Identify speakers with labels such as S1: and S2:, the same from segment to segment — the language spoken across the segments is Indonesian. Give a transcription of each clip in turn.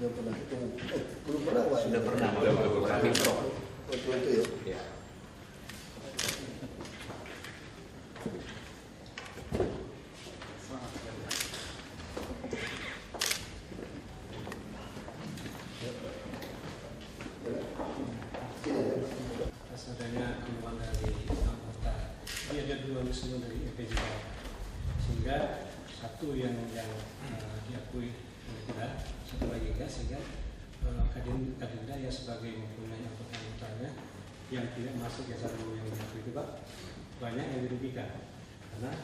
S1: sudah pernah ketemu. Belum pernah Pak?
S2: Sudah pernah. Waktu
S1: itu ya.
S2: Ya.
S3: Adanya keluhan dari anggota, jadi ada 2 usulan dari EPJK, sehingga satu yang diakui oleh kita, satu lagi enggak, sehingga Kadinda yang sebagai mempunyai anggotanya yang tidak masuk ya satu yang diakui itu Pak, banyak yang dirugikan karena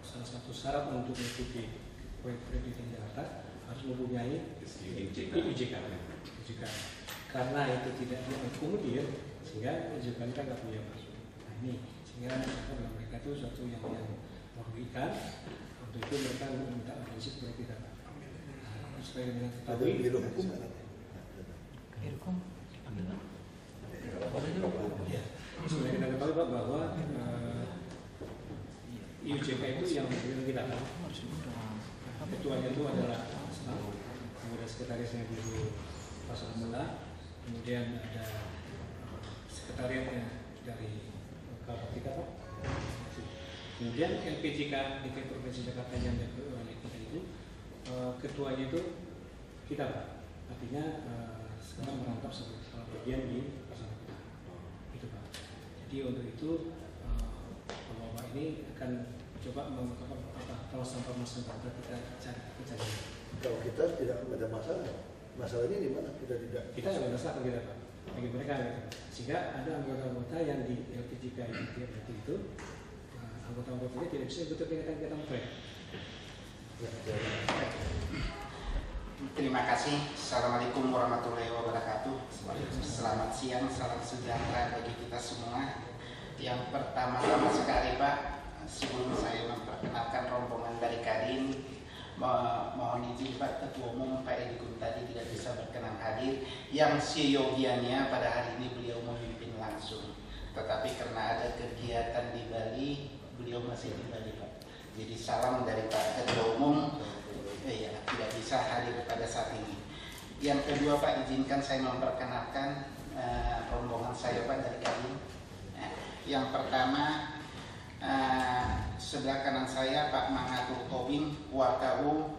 S3: salah satu syarat untuk mengikuti proyek-proyek di Jakarta harus mempunyai IJK. Karena itu tidak diakomodir sehingga IJK kita nggak punya masuk. Nah ini sehingga mereka itu suatu yang merugikan. Untuk itu mereka minta prinsip supaya tidak. Supaya dengan ketahui. Supaya kita ketahui Pak bahwa IJK itu yang kita tahu. Ketuanya itu adalah kemudian sekretarisnya dulu Pasal Mula. Kemudian ada sekretariatnya dari Kalpat kita Pak. Kemudian LPJK DKI Provinsi Jakarta yang oleh kita itu ketuanya itu kita Pak. Artinya sekarang merangkap sebagai kepala bagian di Pasal kita. Itu Pak. Jadi untuk itu Bapak ini akan coba mengungkapkan kalau sampah kita cari.
S1: Kalau kita tidak ada masalah. Masalah ini di mana? Kita
S3: ada masalah kita Pak. Bagi mereka gitu. Sehingga ada anggota-anggota yang di LPJK itu anggota-anggotanya tidak bisa ikut kegiatan proyek.
S4: Terima kasih. Assalamualaikum warahmatullahi wabarakatuh. Selamat siang, salam sejahtera bagi kita semua. Yang pertama-tama sekali Pak, sebelum saya memperkenalkan rombongan dari Kadin, mohon izin Pak Ketua Umum Pak Edi tadi tidak bisa berkenan hadir, yang seyogianya pada hari ini beliau memimpin langsung, tetapi karena ada kegiatan di Bali beliau masih di Bali Pak, jadi salam dari Pak Ketua Umum tidak bisa hadir pada saat ini. Yang kedua Pak, izinkan saya memperkenalkan rombongan saya Pak dari Kadin. Yang pertama sebelah kanan saya Pak Mangatur Tobing, WKU,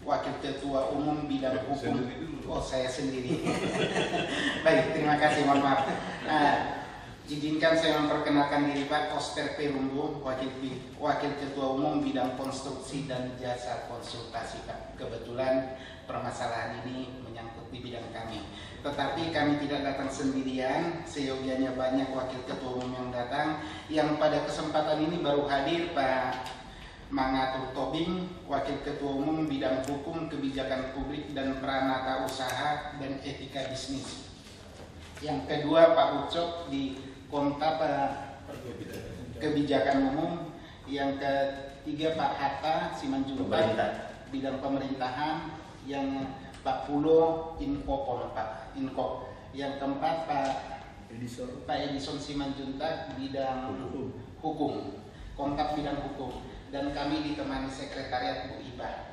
S4: Wakil Ketua Umum Bidang Hukum. Oh saya sendiri. Baik, terima kasih, mohon maaf. Izinkan saya memperkenalkan diri Pak Koster Perumbu, Wakil Ketua Umum Bidang Konstruksi dan Jasa Konsultasi Pak. Kebetulan permasalahan ini menyangkut di bidang kami. Tetapi kami tidak datang sendirian, seyogianya banyak wakil ketua umum yang datang. Yang pada kesempatan ini baru hadir Pak Mangatur Tobing, Wakil Ketua Umum Bidang Hukum, Kebijakan Publik dan Pranata Usaha dan Etika Bisnis. Yang kedua Pak Ucok di Konta Kebijakan Umum. Yang ketiga Pak Hatta Simanjuntak, Bidang Pemerintahan. Yang Pak Pulo Inkopol Pak Inko. Yang keempat Pak Edison Simanjuntak bidang hukum, kontak bidang hukum, dan kami ditemani sekretariat Bu Iba.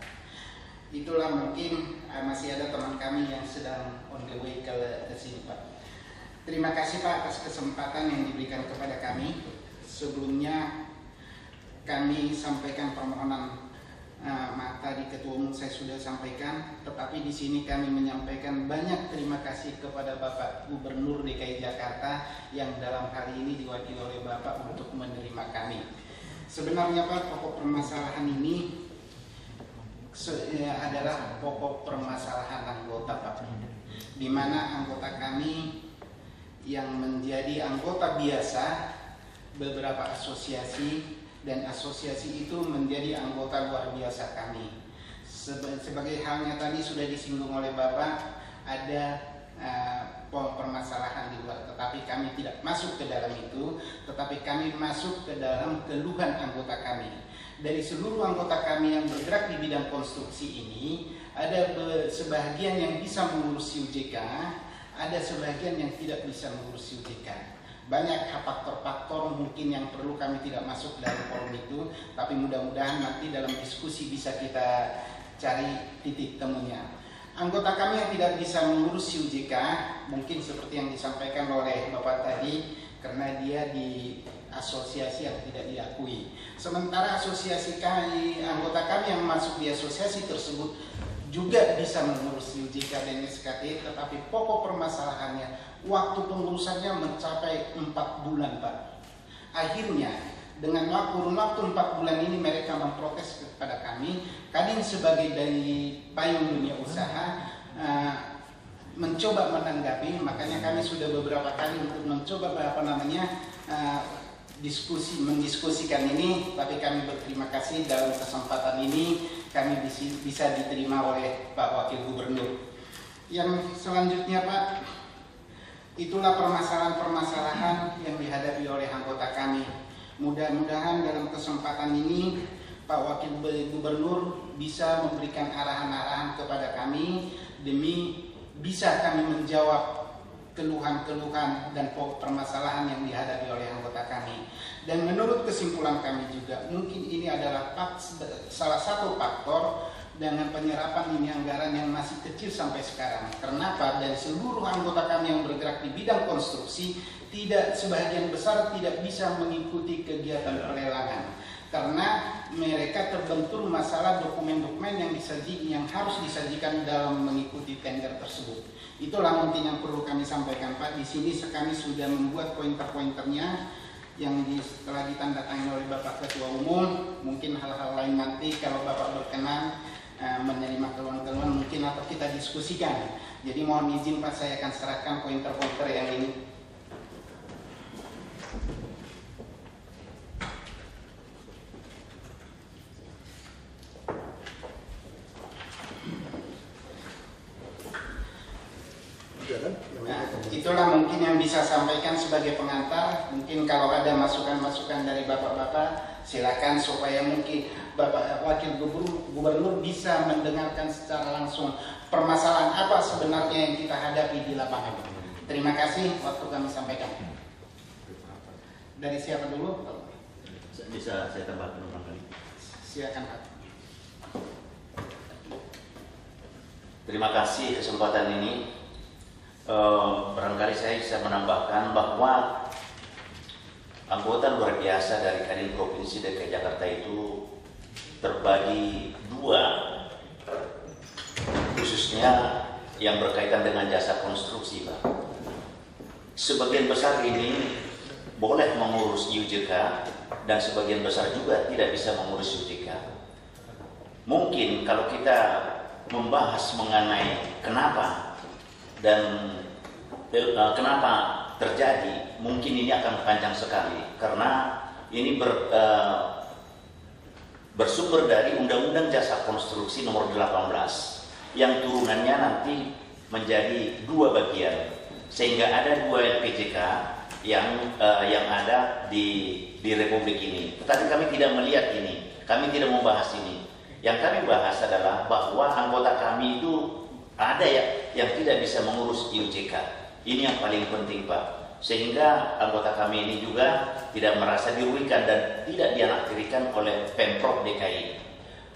S4: Itulah mungkin masih ada teman kami yang sedang on the way ke sini Pak. Terima kasih Pak atas kesempatan yang diberikan kepada kami. Sebelumnya kami sampaikan permohonan maaf tadi Ketua Umum saya sudah sampaikan, tetapi di sini kami menyampaikan banyak terima kasih kepada Bapak Gubernur DKI Jakarta yang dalam kali ini diwakili oleh Bapak untuk menerima kami. Sebenarnya Pak, pokok permasalahan ini adalah pokok permasalahan anggota Pak, di mana anggota kami yang menjadi anggota biasa beberapa asosiasi, dan asosiasi itu menjadi anggota luar biasa kami. Sebagai halnya tadi sudah disinggung oleh Bapak, ada permasalahan di luar, tetapi kami tidak masuk ke dalam itu, tetapi kami masuk ke dalam keluhan anggota kami. Dari seluruh anggota kami yang bergerak di bidang konstruksi ini, ada sebagian yang bisa mengurus UJK, ada sebagian yang tidak bisa mengurus UJK. Banyak faktor-faktor mungkin yang perlu kami tidak masuk dalam forum itu, tapi mudah-mudahan nanti dalam diskusi bisa kita cari titik temunya. Anggota kami yang tidak bisa mengurus UJK mungkin seperti yang disampaikan oleh Bapak tadi, karena dia di asosiasi yang tidak diakui. Sementara asosiasi kami, anggota kami yang masuk di asosiasi tersebut juga bisa mengurus UJK dan SKT, tetapi pokok permasalahannya waktu pengurusannya mencapai 4 bulan, Pak. Akhirnya dengan kurun waktu 4 bulan ini mereka memprotes kepada kami. Kadin sebagai dari payung dunia usaha mencoba menanggapi, makanya kami sudah beberapa kali untuk mencoba mendiskusikan ini, tapi kami berterima kasih dalam kesempatan ini kami bisa diterima oleh Pak Wakil Gubernur. Yang selanjutnya, Pak, itulah permasalahan-permasalahan yang dihadapi oleh anggota kami. Mudah-mudahan dalam kesempatan ini Pak Wakil Gubernur bisa memberikan arahan-arahan kepada kami demi bisa kami menjawab keluhan-keluhan dan permasalahan yang dihadapi oleh anggota kami. Dan menurut kesimpulan kami juga, mungkin ini adalah salah satu faktor dengan penyerapan ini anggaran yang masih kecil sampai sekarang. Kenapa? Dari seluruh anggota kami yang bergerak di bidang konstruksi, sebagian besar tidak bisa mengikuti kegiatan pelelangan. Karena mereka terbentur masalah dokumen-dokumen yang harus disajikan dalam mengikuti tender tersebut. Itulah mungkin yang perlu kami sampaikan, Pak. Di sini kami sudah membuat pointer-pointernya yang telah ditandatangani oleh Bapak Ketua Umum. Mungkin hal-hal lain nanti kalau Bapak berkenan menerima keluhan-keluhan mungkin atau kita diskusikan. Jadi mohon izin, Pak, saya akan serahkan pointer-pointer yang ini. Itulah mungkin yang bisa sampaikan sebagai pengantar. Mungkin kalau ada masukan-masukan dari bapak-bapak, silakan supaya mungkin Bapak Wakil Gubernur bisa mendengarkan secara langsung permasalahan apa sebenarnya yang kita hadapi di lapangan. Terima kasih, waktu kami sampaikan. Dari siapa dulu?
S2: Bisa saya tambahkan barangkali?
S4: Silakan, Pak.
S2: Terima kasih kesempatan ini. Barangkali saya bisa menambahkan bahwa anggota luar biasa dari Kadin Provinsi DKI Jakarta itu terbagi dua, khususnya yang berkaitan dengan jasa konstruksi, Pak. Sebagian besar ini boleh mengurus UJK dan sebagian besar juga tidak bisa mengurus UJK. Mungkin kalau kita membahas mengenai kenapa dan kenapa terjadi, mungkin ini akan panjang sekali karena ini bersumber dari Undang-Undang Jasa Konstruksi Nomor 18 yang turunannya nanti menjadi dua bagian, sehingga ada dua LPJK yang ada di Republik ini. Tetapi kami tidak melihat ini, kami tidak membahas ini. Yang kami bahas adalah bahwa anggota kami itu ada yang tidak bisa mengurus UJK. Ini yang paling penting, Pak. Sehingga anggota kami ini juga tidak merasa dirugikan dan tidak dianaktirikan oleh Pemprov DKI.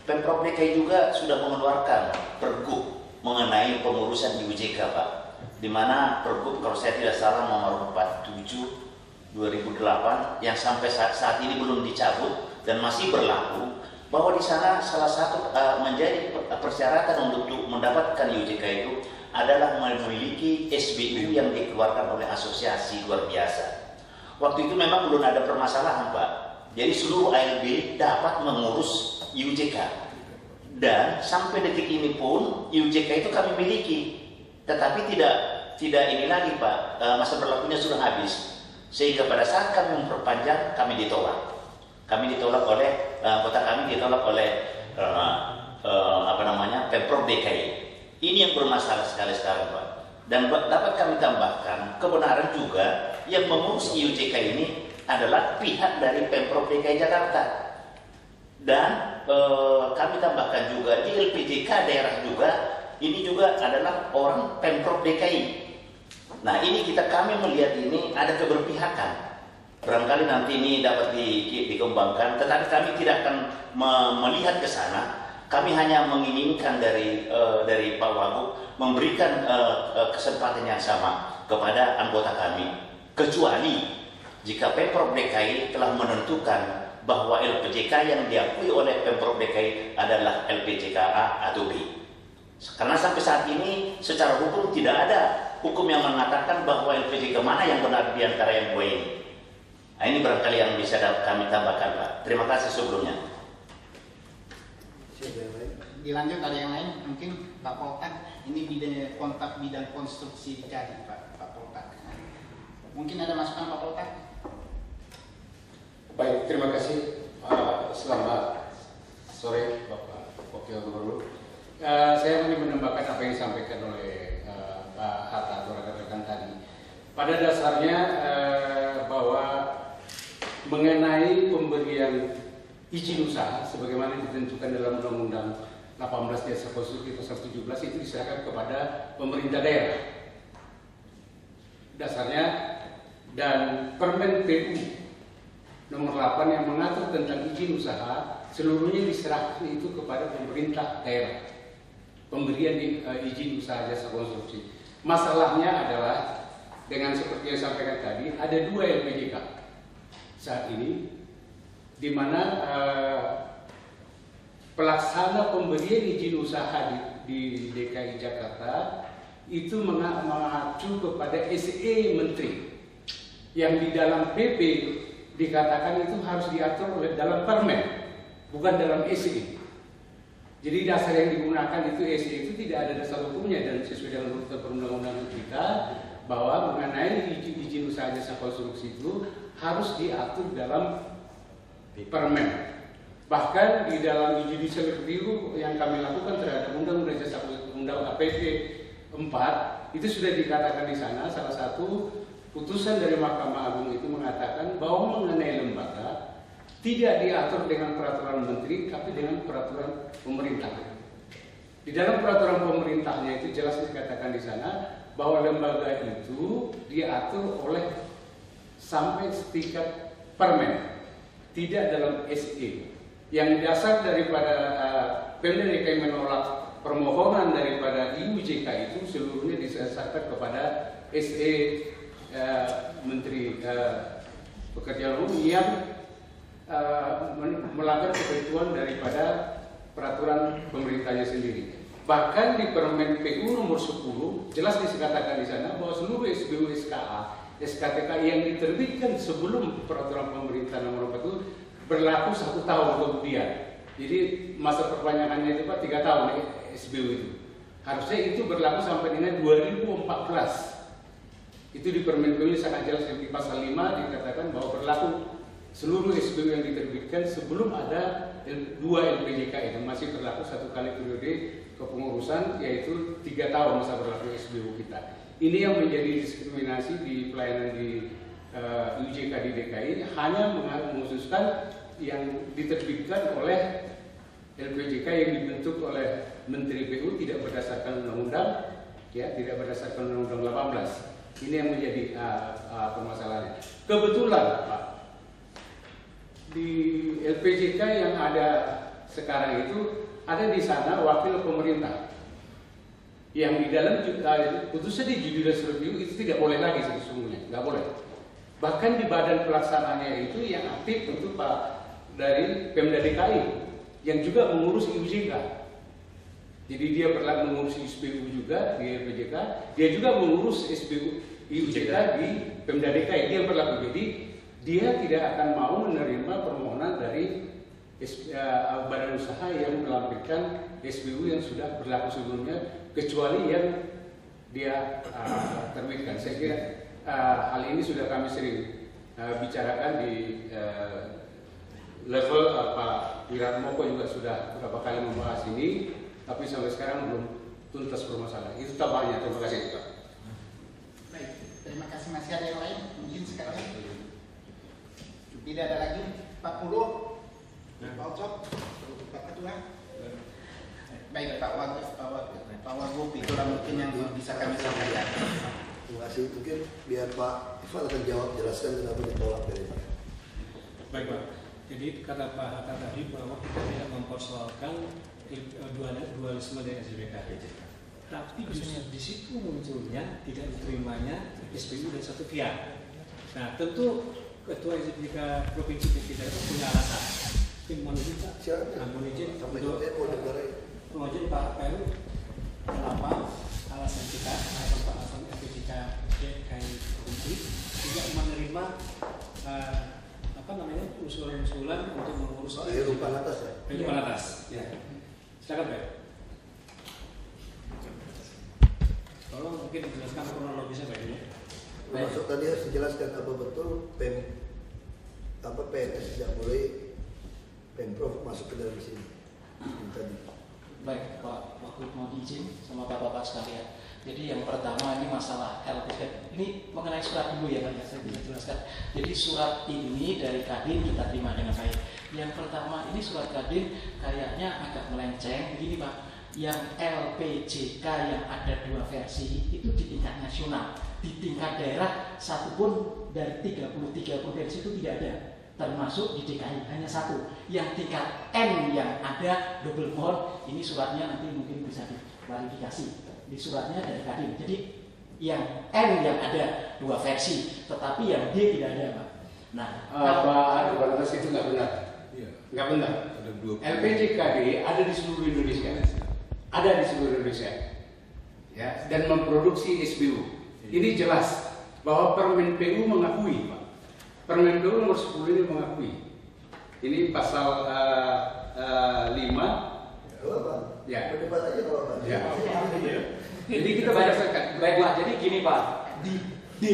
S2: Pemprov DKI juga sudah mengeluarkan pergub mengenai pengurusan UJK, Pak. Di mana pergub, kalau saya tidak salah, nomor 47/2008 yang sampai saat ini belum dicabut dan masih berlaku, bahwa di sana salah satu menjadi persyaratan untuk mendapatkan UJK itu adalah memiliki SBU yang dikeluarkan oleh asosiasi luar biasa. Waktu itu memang belum ada permasalahan, Pak. Jadi seluruh ALB dapat mengurus UJK. Dan sampai detik ini pun UJK itu kami miliki. Tetapi tidak ini lagi, Pak. Masa berlakunya sudah habis. Sehingga pada saat kami memperpanjang, kami ditolak. Kami ditolak oleh kota kami ditolak oleh Pemprov DKI. Ini yang bermasalah sekali sekarang, Pak. Dan dapat kami tambahkan, kebenaran juga yang mengurus UJK ini adalah pihak dari Pemprov DKI Jakarta. Dan kami tambahkan juga di LPJK daerah juga, ini juga adalah orang Pemprov DKI. Nah, ini kami melihat ini ada keberpihakan. Barangkali nanti ini dapat dikembangkan, tetapi kami tidak akan melihat ke sana Kami hanya menginginkan dari Pak Wagub memberikan kesempatan yang sama kepada anggota kami, kecuali jika Pemprov DKI telah menentukan bahwa LPJK yang diakui oleh Pemprov DKI adalah LPJK A atau B. Karena sampai saat ini secara hukum tidak ada hukum yang mengatakan bahwa LPJK mana yang benar di antara yang dua ini. Nah, ini barangkali yang bisa kami tambahkan, Pak. Terima kasih sebelumnya.
S4: Dilanjut dari yang lain, mungkin Pak Poltak, ini bidang konstruksi dicari Pak Poltak. Mungkin ada masukan Pak Poltak?
S5: Baik, terima kasih. Selamat sore Bapak Wakil Gubernur. Saya ingin menambahkan apa yang disampaikan oleh Pak Hatta atau rekan-rekan tadi. Pada dasarnya bahwa mengenai pemberian izin usaha sebagaimana ditentukan dalam Undang-Undang 18 Jasa Konstruksi Pasal 17 itu diserahkan kepada pemerintah daerah. Dasarnya dan Permen PU nomor 8 yang mengatur tentang izin usaha seluruhnya diserahkan itu kepada pemerintah daerah. Pemberian izin usaha jasa konstruksi. Masalahnya adalah dengan seperti yang saya sampaikan tadi ada dua LPJK saat ini di mana pelaksana pemberian izin usaha di DKI Jakarta itu mengacu kepada SE Menteri yang di dalam PP dikatakan itu harus diatur oleh dalam Permen, bukan dalam SE. Jadi dasar yang digunakan itu SE itu tidak ada dasar hukumnya dan sesuai dengan perundang-undangan kita bahwa mengenai izin usaha jasa konstruksi itu harus diatur dalam Permen. Bahkan di dalam judicial review yang kami lakukan terhadap Undang-Undang Jasa Undang APP 4 itu sudah dikatakan di sana salah satu putusan dari Mahkamah Agung itu mengatakan bahwa mengenai lembaga tidak diatur dengan peraturan menteri tapi dengan peraturan pemerintah. Di dalam peraturan pemerintahnya itu jelas dikatakan di sana bahwa lembaga itu diatur oleh sampai setingkat Permen, tidak dalam SE. Yang dasar daripada Pemda DKI menolak permohonan daripada IUJK itu seluruhnya disasarkan kepada SE Menteri Pekerjaan Umum yang melanggar ketentuan daripada peraturan pemerintahnya sendiri. Bahkan di Permen PU nomor 10 jelas dikatakan di sana bahwa seluruh SBU SKA, SKTK yang diterbitkan sebelum peraturan pemerintah nomor 4 itu berlaku 1 tahun kemudian. Jadi masa perpanjangannya itu Pak 3 tahun SBU itu. Harusnya itu berlaku sampai dengan 2014. Itu di Permen PU sangat jelas di pasal 5 dikatakan bahwa berlaku seluruh SBU yang diterbitkan sebelum ada 2 LPJK itu masih berlaku 1 kali periode kepengurusan yaitu 3 tahun masa berlaku SBU kita. Ini yang menjadi diskriminasi di pelayanan di UJK di DKI hanya mengkhususkan yang diterbitkan oleh LPJK yang dibentuk oleh Menteri PU tidak berdasarkan undang-undang, ya tidak berdasarkan undang-undang 18. Ini yang menjadi permasalahannya. Kebetulan Pak, di LPJK yang ada sekarang itu ada di sana wakil pemerintah yang di dalam putusan di judicial review itu tidak boleh lagi sesungguhnya, nggak boleh. Bahkan di badan pelaksananya itu yang aktif tentu Pak dari Pemda DKI yang juga mengurus IUJK. Jadi dia berlaku mengurus SBU juga di LPJK, dia juga mengurus SBU IUJK di Pemda DKI. Dia berlaku, jadi dia tidak akan mau menerima permohonan dari badan usaha yang melampirkan SBU yang sudah berlaku sebelumnya, kecuali yang dia terbitkan. Saya kira hal ini sudah kami sering bicarakan di level Pak Wiratmoko juga sudah beberapa kali membahas ini, tapi sampai sekarang belum tuntas permasalahan. Itu tambahannya. Terima kasih Pak.
S4: Baik, terima kasih. Masih ada yang lain? Mungkin sekarang tidak ada lagi. Pak Pulo, Pak Ocok, Pak Ketua. Baik Pak Wagub, itulah mungkin yang bisa kami sampaikan.
S1: Terima kasih. Mungkin biar Pak Ivan akan jawab, jelaskan kenapa ditolak dari Pak.
S3: Baik Pak. Jadi kata Pak Hatta tadi bahwa kita tidak mempersoalkan dualisme dari SPK. Tapi di situ munculnya tidak diterimanya SPU dan satu pihak. Nah, tentu Ketua SPK Provinsi kita itu punya alasan. Mohon izin Pak. Mohon izin untuk Pak Peru. Kenapa alasan kita, alasan SPK DKI Provinsi tidak menerima usulan-usulan untuk mengurus
S1: kehidupan atas ya?
S3: Kehidupan atas. Ya. Silakan Pak. Tolong mungkin dijelaskan kronologisnya Pak ini.
S1: Masuk tadi harus dijelaskan apa betul PNS tidak boleh Pemprov masuk ke dalam sini. Tadi.
S6: Baik Pak, waktu mau diizin sama Bapak-Bapak sekalian. Jadi yang pertama ini masalah LPK. Ini mengenai surat dulu ya Pak, ya, saya bisa jelaskan. Jadi surat ini dari Kadin kita terima dengan baik. Yang pertama ini surat Kadin kayaknya agak melenceng. Begini Pak, yang LPJK yang ada 2 versi itu di tingkat nasional. Di tingkat daerah satu pun dari 33 provinsi itu tidak ada. Termasuk di DKI hanya 1. Yang tingkat N yang ada double mode, ini suratnya nanti mungkin bisa diklarifikasi. Di suratnya dari Kadin. Jadi yang N yang ada 2 versi, tetapi yang D tidak ada, Pak. Nah,
S5: Pak Bartas itu nggak benar. Nggak benar. LPJKD ada di seluruh Indonesia. Ada di seluruh Indonesia. Ya, dan memproduksi SBU. Ini jelas bahwa Permen PU mengakui, Pak. Permen PU nomor 10 ini mengakui. Ini pasal 5. Ya.
S1: Berdebat aja kalau Pak.
S5: Ya. Jadi kita berdasarkan.
S6: Baik Pak, jadi gini Pak, di D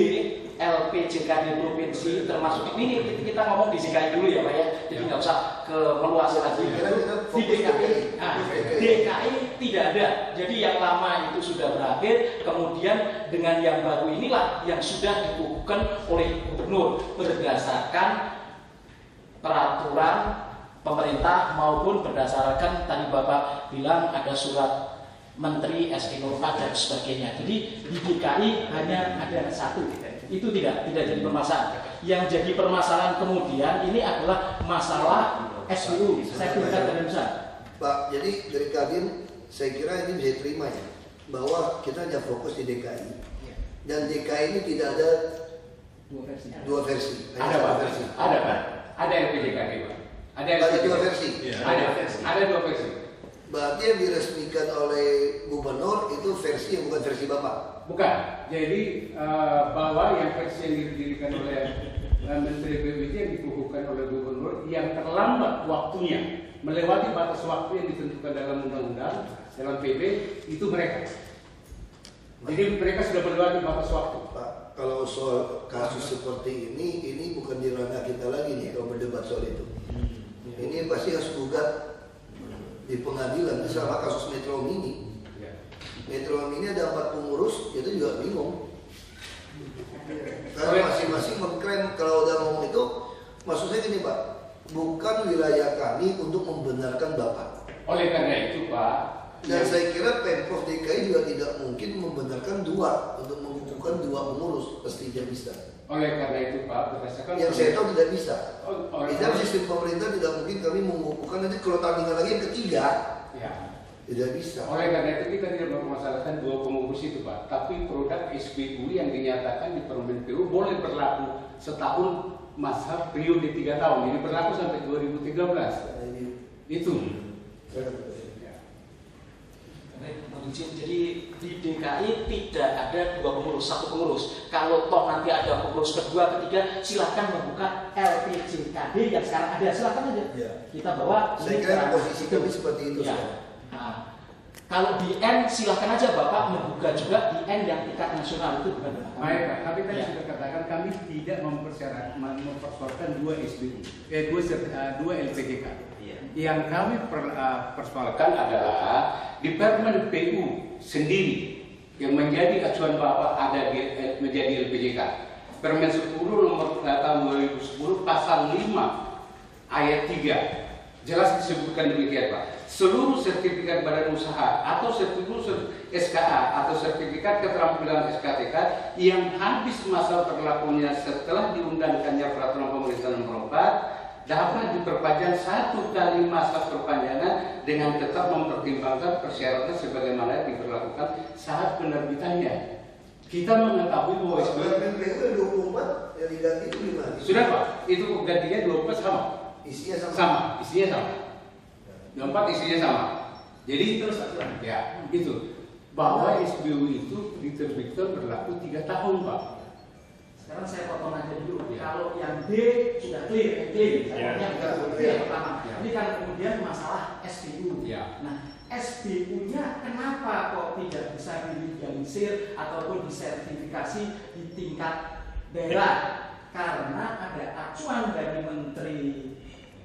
S6: LPJKD provinsi termasuk ini kita ngomong di DKI dulu ya Pak ya, jadi nggak usah ke meluas lagi. Di DKI tidak ada, jadi yang lama itu sudah berakhir, kemudian dengan yang baru inilah yang sudah dikukuhkan oleh gubernur berdasarkan peraturan pemerintah maupun berdasarkan tadi Bapak bilang ada surat Menteri SK Nurma dan sebagainya. Jadi di DKI hanya ada 1. Itu tidak jadi permasalahan. Yang jadi permasalahan kemudian ini adalah masalah SBU, sertifikat badan usaha.
S1: Pak, jadi dari Kadin saya kira ini bisa terima ya, bahwa kita hanya fokus di DKI. Dan DKI ini tidak ada 2 versi.
S5: Ada Pak. Ada Pak. Ada LPJKD Pak.
S1: Ada 2 versi.
S5: Ada 2 versi.
S1: Berarti yang diresmikan oleh gubernur itu versi yang bukan versi Bapak?
S5: Bukan. Jadi bahwa yang versi yang didirikan oleh Menteri BPJS yang dikukuhkan oleh gubernur yang terlambat waktunya melewati batas waktu yang ditentukan dalam undang-undang, dalam PP, itu mereka. Jadi mereka sudah melewati batas waktu.
S1: Pak, kalau soal kasus seperti ini bukan di ranah kita lagi nih kalau berdebat soal itu. Ini pasti harus gugat di pengadilan. Misalnya kasus Metro Mini. Metro Mini ada 4 pengurus, itu juga bingung. Karena masing-masing mengklaim kalau udah ngomong itu, maksudnya gini Pak, bukan wilayah kami untuk membenarkan Bapak.
S5: Oleh karena itu Pak,
S1: dan saya kira Pemprov DKI juga tidak mungkin membenarkan 2 untuk mengukuhkan 2 pengurus, pasti tidak bisa.
S5: Oleh karena itu Pak, berdasarkan
S1: yang saya tahu tidak bisa. Di dalam
S5: karena
S1: sistem pemerintah tidak mungkin kami mengukuhkan, nanti kalau tandingan lagi yang ketiga,
S5: ya.
S1: tidak bisa.
S5: Oleh karena itu kita tidak mempermasalahkan 2 pengurus itu Pak, tapi produk SBU yang dinyatakan di Permen PU boleh berlaku setahun masa periode 3 tahun, jadi berlaku sampai 2013. Itu.
S6: Jadi di DKI tidak ada 2 pengurus, 1 pengurus. Kalau toh nanti ada pengurus kedua, ketiga, silahkan membuka LPJKD yang sekarang ada, silahkan aja.
S1: Ya.
S6: Kita bawa.
S1: Saya kira posisi kami seperti itu.
S6: Ya. Nah, kalau di N silahkan aja Bapak membuka juga di N yang tingkat nasional itu bukan Bapak.
S5: Baik Pak, tapi tadi
S6: Ya.
S5: sudah katakan kami tidak mempersoalkan 2 SBU, 2 LPJK. Yang kami persoalkan adalah di Permen PU sendiri yang menjadi acuan Bapak ada menjadi LPJK. Permen 10 nomor tahun 2010 pasal 5 ayat 3 jelas disebutkan demikian Pak. Seluruh sertifikat badan usaha atau sertifikat SKA atau sertifikat keterampilan SKTK yang habis masa berlakunya setelah diundangkannya peraturan pemerintah nomor 4 dapat diperpanjang 1 kali masa perpanjangan dengan tetap mempertimbangkan persyaratan sebagaimana diberlakukan saat penerbitannya. Kita mengetahui bahwa
S1: PPU 24 yang diganti itu gimana?
S5: sudah Pak, itu gantinya 24 sama.
S1: Isinya sama.
S5: Sama, isinya sama. 24 isinya sama. Jadi terus ya itu bahwa SBU itu diterbitkan berlaku 3 tahun Pak.
S6: Sekarang saya potong aja dulu.
S5: Ya.
S6: Kalau yang D sudah clear, yang pertama.
S5: Ya.
S6: Ini kan kemudian masalah SBU.
S5: Ya.
S6: Nah, SBU-nya kenapa kok tidak bisa dilegalisir ataupun disertifikasi di tingkat daerah? Karena ada acuan dari Menteri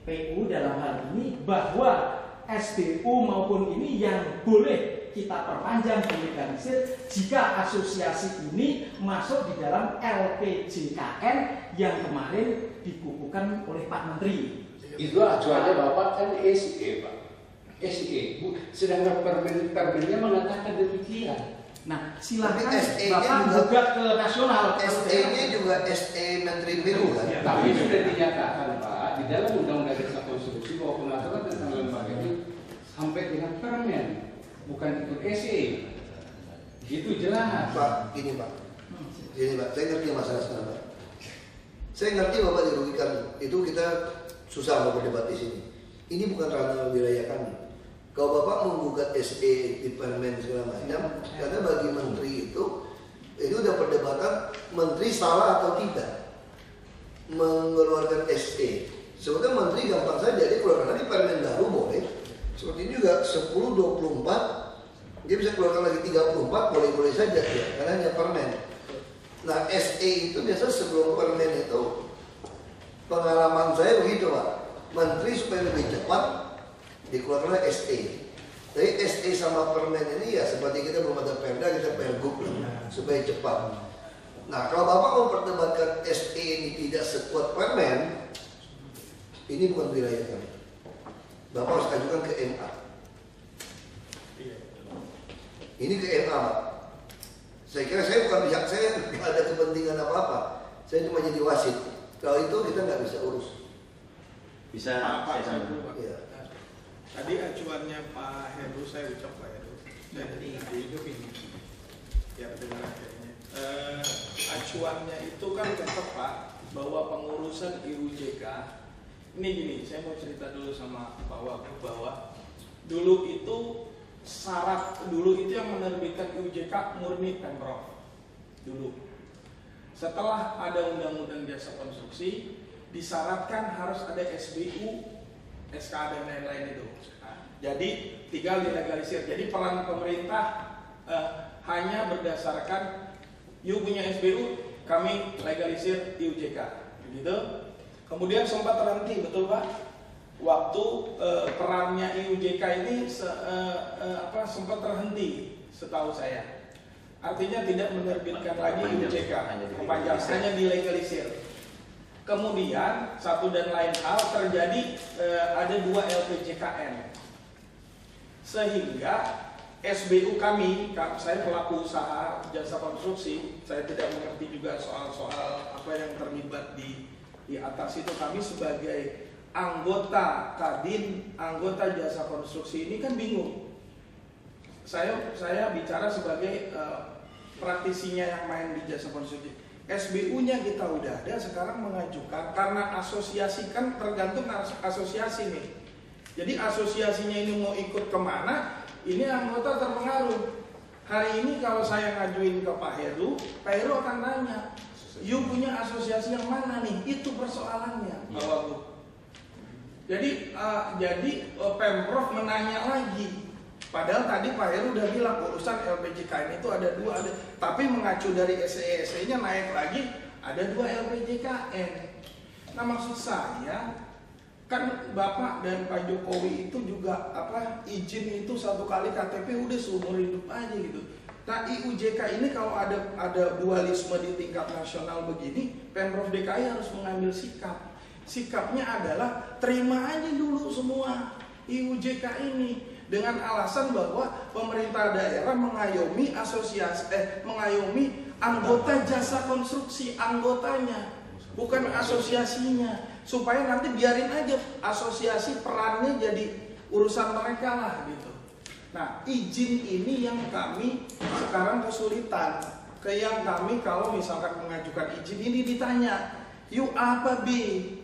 S6: PU dalam hal ini bahwa SBU maupun ini yang boleh kita perpanjang dilegalisir jika asosiasi ini masuk di dalam LPJKN yang kemarin dikukuhkan oleh Pak Menteri.
S5: Itu acuannya Bapak kan SE Pak. SE, sedangkan permennya mengatakan demikian.
S6: Nah, silakan
S1: SE-nya
S6: Bapak
S1: juga-
S6: gugat ke nasional.
S1: SE-nya juga SE Menteri PU kan?
S5: Tapi sudah dinyatakan Pak di dalam Undang-Undang Desa Konstruksi bahwa pengaturan tentang lembaga itu sampai dengan permen, bukan ikut SE. Itu jelas.
S1: Pak, gini Pak. Gini Pak, saya ngerti masalah sekarang Pak. Saya ngerti Bapak dirugikan. Itu kita susah mau berdebat di sini. Ini bukan ranah wilayah kami. Kalau Bapak menggugat SE di permen segala macam, karena bagi menteri itu udah perdebatan menteri salah atau tidak mengeluarkan SE. Sebenarnya menteri gampang saja, dia keluarkan lagi permen baru boleh. Seperti ini juga 10/24 dia bisa keluarkan lagi 34 boleh-boleh saja ya, karena hanya permen. Nah SE itu biasa sebelum permen itu pengalaman saya begitu Pak. Menteri supaya lebih cepat dikeluarkan SE. Tapi SE sama permen ini ya seperti kita belum ada perda, kita pergub lah, supaya cepat. Nah kalau Bapak mau perdebatkan SE ini tidak sekuat permen, ini bukan wilayah kami. Bapak harus ajukan ke MA. Ini ke MA Pak. Saya kira saya bukan pihak, saya nggak ada kepentingan apa-apa. Saya cuma jadi wasit. Kalau itu kita nggak bisa urus.
S2: Bisa saya sambung.
S1: Ya.
S7: Tadi acuannya Pak Heru, saya ucap Pak Heru. Jadi hidup ini. Ya kedengaran kayaknya. Acuannya itu kan tetap Pak bahwa pengurusan IUJK ini gini, saya mau cerita dulu sama Pak Wagub bahwa dulu itu syarat dulu itu yang menerbitkan IUJK murni Pemprov dulu. Setelah ada Undang-Undang Jasa Konstruksi, disyaratkan harus ada SBU, SK dan lain-lain itu. Jadi tinggal dilegalisir. Jadi peran pemerintah hanya berdasarkan you punya SBU, kami legalisir IUJK, begitu. Kemudian sempat terhenti, betul Pak? Waktu perannya IUJK ini sempat terhenti, setahu saya. Artinya tidak menerbitkan lagi IUJK, hanya dilegalisir. Kemudian satu dan lain hal terjadi, ada 2 LPJKN, sehingga SBU kami, saya pelaku usaha jasa konstruksi, saya tidak mengerti juga soal-soal apa yang terlibat di atas itu. Kami sebagai anggota Kadin, anggota jasa konstruksi ini kan bingung. Saya bicara sebagai praktisinya yang main di jasa konstruksi. SBU-nya kita udah ada, sekarang mengajukan karena asosiasi kan tergantung asosiasi nih. Jadi asosiasinya ini mau ikut kemana, ini anggota terpengaruh. Hari ini kalau saya ngajuin ke Pak Heru akan nanya, you punya asosiasi yang mana nih? Itu persoalannya, Pak Wagub. Jadi Pemprov menanya lagi. Padahal tadi Pak Heru udah bilang urusan LPJKN itu ada 2, tapi mengacu dari SE-nya naik lagi ada 2 LPJKN. Nah maksud saya kan Bapak dan Pak Jokowi itu juga izin itu 1 kali KTP udah seumur hidup aja gitu. Nah IUJK ini kalau ada dualisme di tingkat nasional begini, Pemprov DKI harus mengambil sikap. Sikapnya adalah terima aja dulu semua IUJK ini, dengan alasan bahwa pemerintah daerah mengayomi mengayomi anggota jasa konstruksi, anggotanya, bukan asosiasinya. supaya nanti biarin aja asosiasi perannya jadi urusan mereka lah gitu. Nah, izin ini yang kami sekarang kesulitan. Yang kami kalau misalkan mengajukan izin ini ditanya, yuk apa bi?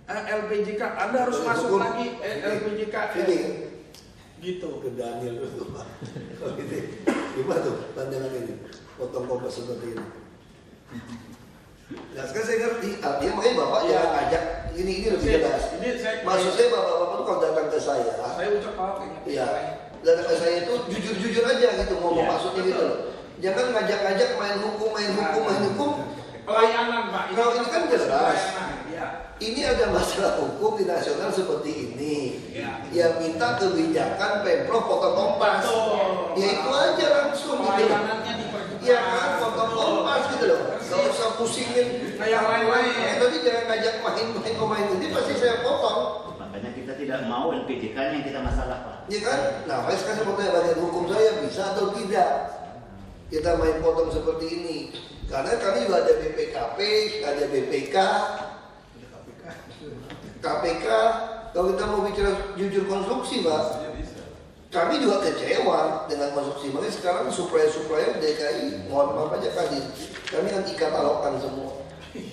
S7: LPJK, Anda harus masuk lagi LPJK. Gitu.
S1: Ke Daniel dulu Pak. Kalau gitu, gimana tuh pandangan ini? Potong kompas seperti ini. Nah sekarang saya ngerti, artinya makanya Bapak jangan ajak ini lebih jelas. Maksud saya Bapak tuh kalau datang ke saya
S7: ucap apa ini?
S1: Iya, datang ke saya itu jujur-jujur aja gitu ngomong maksudnya gitu loh. Jangan ngajak-ngajak main hukum.
S7: Pelayanan Pak.
S1: Kalau ini kan jelas.
S7: Ya.
S1: Ini ada masalah hukum di nasional seperti ini. Yang minta kebijakan Pemprov potong kompas. Ya itu aja langsung gitu.
S7: Pelayanannya dipercepat.
S1: Iya kan, potong kompas gitu loh. Gak usah pusingin
S7: yang lain-lain.
S1: Tadi jangan ngajak main pemain ini pasti saya potong.
S2: Makanya kita tidak mau LPJK-nya yang kita masalah Pak.
S1: Iya kan? Nah, sekarang saya mau tanya bagian hukum saya bisa atau tidak kita main potong seperti ini. Karena kami juga ada BPKP, ada BPK, KPK. Kalau kita mau bicara jujur konstruksi, Pak, kami juga kecewa dengan konstruksi. Makanya sekarang supplier DKI, mohon maaf aja kami kan ikatalokan semua.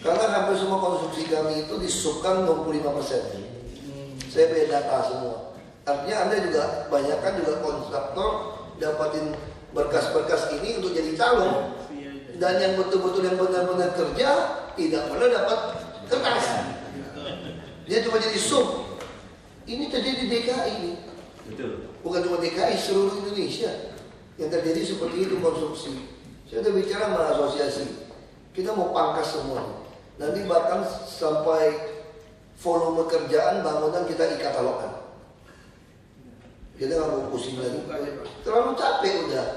S1: Karena hampir semua konstruksi kami itu disubkan 25%. Saya punya data semua. Artinya Anda juga banyakkan juga kontraktor dapatin berkas-berkas ini untuk jadi calon. Dan yang betul-betul yang benar-benar kerja tidak pernah dapat kertas. Dia cuma jadi sub. Ini terjadi di DKI ini.
S2: Betul.
S1: Bukan cuma DKI, seluruh Indonesia yang terjadi seperti itu konstruksi. Saya sudah bicara sama asosiasi. Kita mau pangkas semua. Nanti bahkan sampai volume kerjaan bangunan kita ikatalokan. Kita nggak mau pusing lagi. Terlalu capek udah.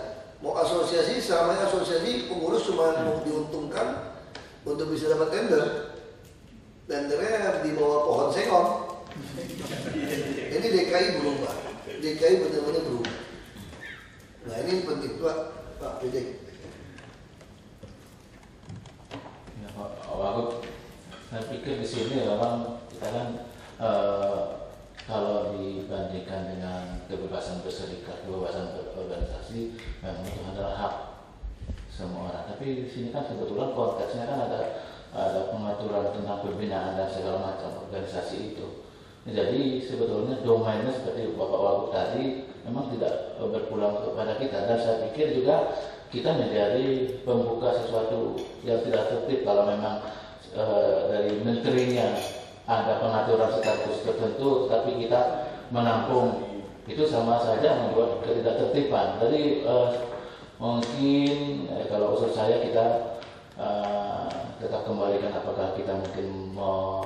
S1: Mau asosiasi, selama asosiasi pengurus cuma mau diuntungkan untuk bisa dapat tender. Tendernya di bawah pohon sengkong. Ini DKI berubah. DKI benar-benar berubah. Nah ini penting Pak Pidik.
S8: Ya, Pak Wagub, saya pikir di sini memang kita kan kalau dibandingkan dengan kebebasan berserikat, kebebasan berorganisasi, memang itu adalah hak semua orang. Tapi di sini kan kebetulan konteksnya kan ada pengaturan tentang pembinaan dan segala macam organisasi itu. Jadi sebetulnya domainnya seperti Bapak Wagub tadi memang tidak berpulang kepada kita, dan saya pikir juga kita menjadi pembuka sesuatu yang tidak tertib kalau memang dari menterinya ada pengaturan status tertentu, tapi kita menampung itu sama saja membuat ketidaktertiban. Jadi mungkin kalau usul saya kita tetap kembalikan apakah kita mungkin mau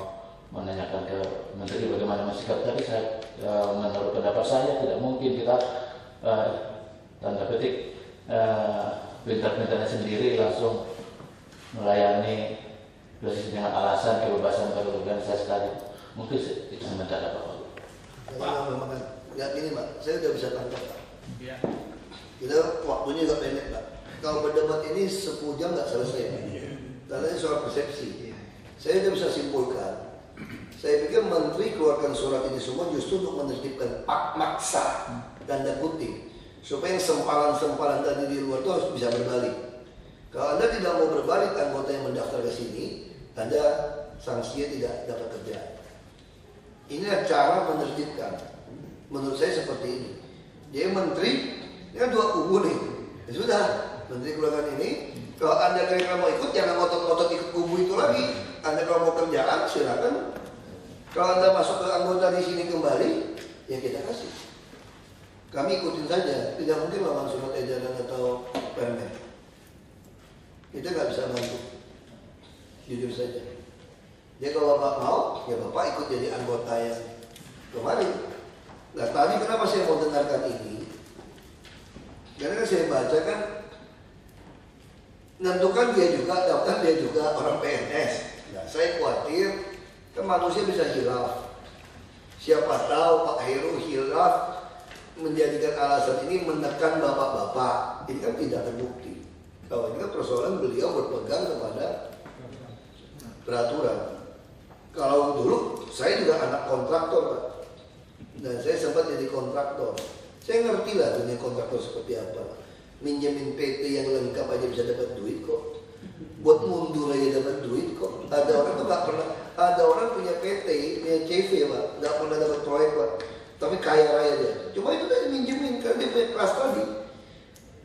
S8: menanyakan ke menteri bagaimana sikap. Tapi saya menurut pendapat saya tidak mungkin kita tanda petik pintar-pintarnya sendiri langsung melayani dosis dengan alasan kebebasan berorganisasi tadi. Mungkin itu sementara Pak.
S1: Memang lihat ini Pak, saya udah bisa tangkap Pak.
S7: Ya.
S1: Kita waktunya juga pendek Pak. Kalau berdebat ini 10 jam nggak selesai Pak. Karena ini soal persepsi. Saya udah bisa simpulkan. Saya pikir menteri keluarkan surat ini semua justru untuk menertibkan maksa tanda kutip, supaya yang sempalan-sempalan tadi di luar itu harus bisa berbalik. Kalau Anda tidak mau berbalik anggota yang mendaftar ke sini, Anda sanksinya tidak dapat kerja. Inilah cara menertibkan. Menurut saya seperti ini. Dia menteri, ini kan dua kubu nih. Ya sudah, menteri keluarkan ini. Kalau Anda kira-kira mau ikut, jangan ngotot-ngotot ikut kubu itu lagi. Anda kalau mau kerjaan, silakan. Kalau Anda masuk ke anggota di sini kembali, ya kita kasih. Kami ikutin saja, tidak mungkin lawan surat edaran atau permen. Kita nggak bisa bantu, jujur saja. Jadi kalau Bapak mau, ya Bapak ikut jadi anggota yang kemarin. Nah tadi kenapa saya mau dengarkan ini? Karena kan saya baca kan, menentukan dia juga, daftar dia juga orang PNS. Nah saya khawatir, kan manusia bisa hilaf. Siapa tahu Pak Heru hilaf menjadikan alasan ini menekan bapak-bapak. Ini kan tidak terbukti. Kalau ini kan persoalan beliau berpegang kepada peraturan. Kalau dulu saya juga anak kontraktor, Pak. Dan saya sempat jadi kontraktor. Saya ngerti lah dunia kontraktor seperti apa. Minjemin PT yang lengkap aja bisa dapat duit kok. Buat mundur aja dapat duit kok. Ada orang tuh nggak pernah. Ada orang punya PT, punya CV, Pak, nggak pernah dapat proyek, Pak. Tapi kaya raya dia. Cuma itu tadi minjemin karena dia punya kelas tadi.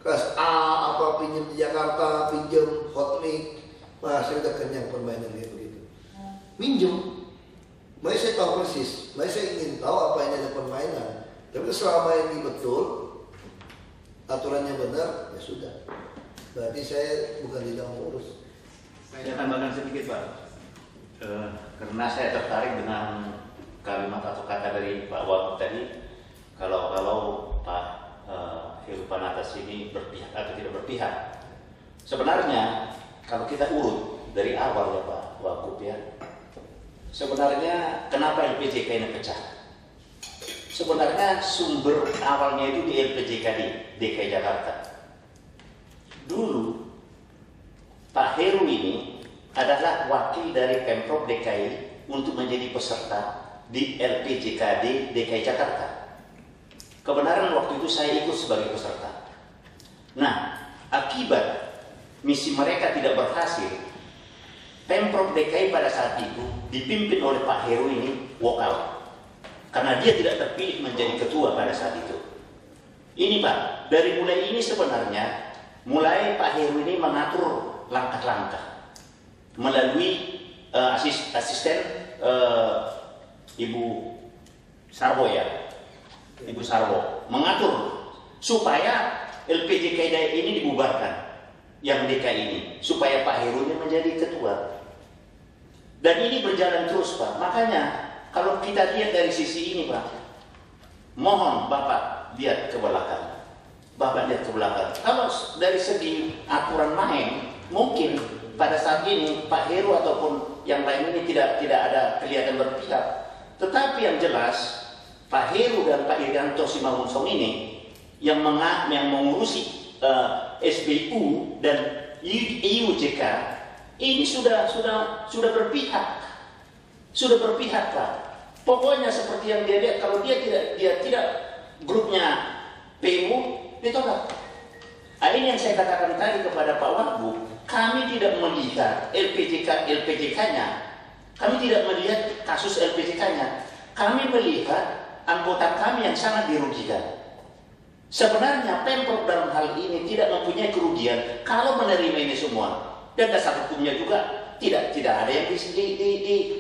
S1: Kelas A apa pinjam di Jakarta, pinjam Hotmix. Wah, saya udah kenyang permainan kayak begitu. Minjem. Makanya saya tahu persis. Makanya saya ingin tahu apa yang ada permainan. Tapi selama ini betul, aturannya benar, ya sudah. Berarti saya bukan tidak mengurus.
S2: Saya tambahkan sedikit, Pak. Karena saya tertarik dengan kalimat atau kata dari Pak Wagub tadi, kalau Pak Heru Panatas ini berpihak atau tidak berpihak. Sebenarnya kalau kita urut dari awal ya Pak Wagub ya, sebenarnya kenapa LPJK ini pecah? Sebenarnya sumber awalnya itu di LPJK di DKI Jakarta. Dulu Pak Heru ini adalah wakil dari Pemprov DKI untuk menjadi peserta di LPJKD DKI Jakarta. Kebenaran waktu itu saya ikut sebagai peserta. Nah, akibat misi mereka tidak berhasil, Pemprov DKI pada saat itu dipimpin oleh Pak Heru ini walk out. Karena dia tidak terpilih menjadi ketua pada saat itu. Ini Pak, dari mulai ini sebenarnya, mulai Pak Heru ini mengatur langkah-langkah melalui asisten Ibu Sarwo ya, Ibu Sarwo mengatur supaya LPJK ini dibubarkan, yang DKI ini, supaya Pak Heru ini menjadi ketua. Dan ini berjalan terus Pak. Makanya kalau kita lihat dari sisi ini Pak, mohon Bapak lihat ke belakang. Bapak lihat ke belakang. Kalau dari segi aturan main, mungkin pada saat ini Pak Heru ataupun yang lain ini tidak ada kelihatan berpihak. Tetapi yang jelas Pak Heru dan Pak Irianto Simangunsong ini yang mengurusi SBU dan IUJK ini sudah berpihak. Sudah berpihak Pak. Pokoknya seperti yang dia lihat, kalau dia tidak grupnya PU ditolak. Ini yang saya katakan tadi kepada Pak Wagub, kami tidak melihat LPJK-nya, kami tidak melihat kasus LPJK-nya, kami melihat anggota kami yang sangat dirugikan. Sebenarnya Pemprov dalam hal ini tidak mempunyai kerugian kalau menerima ini semua, dan dasar hukumnya juga tidak ada yang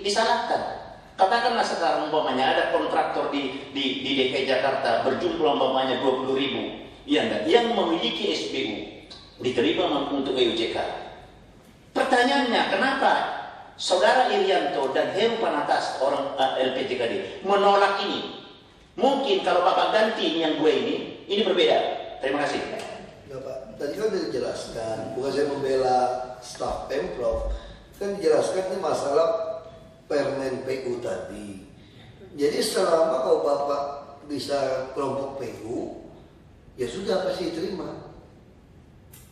S2: disalahkan. Katakanlah sekarang umpamanya ada kontraktor di DKI Jakarta berjumlah umpamanya 20.000. Yang memiliki SBU diterima untuk IUJK. Pertanyaannya, kenapa Saudara Irianto dan Heru Panatas orang LPJKD menolak ini? Mungkin kalau Bapak ganti yang gue ini berbeda. Terima kasih.
S1: Ya Pak, tadi kan sudah dijelaskan, bukan saya membela staf Pemprov, kan dijelaskan ini masalah Permen PU tadi. Jadi selama kalau Bapak bisa kelompok PU, ya sudah pasti diterima.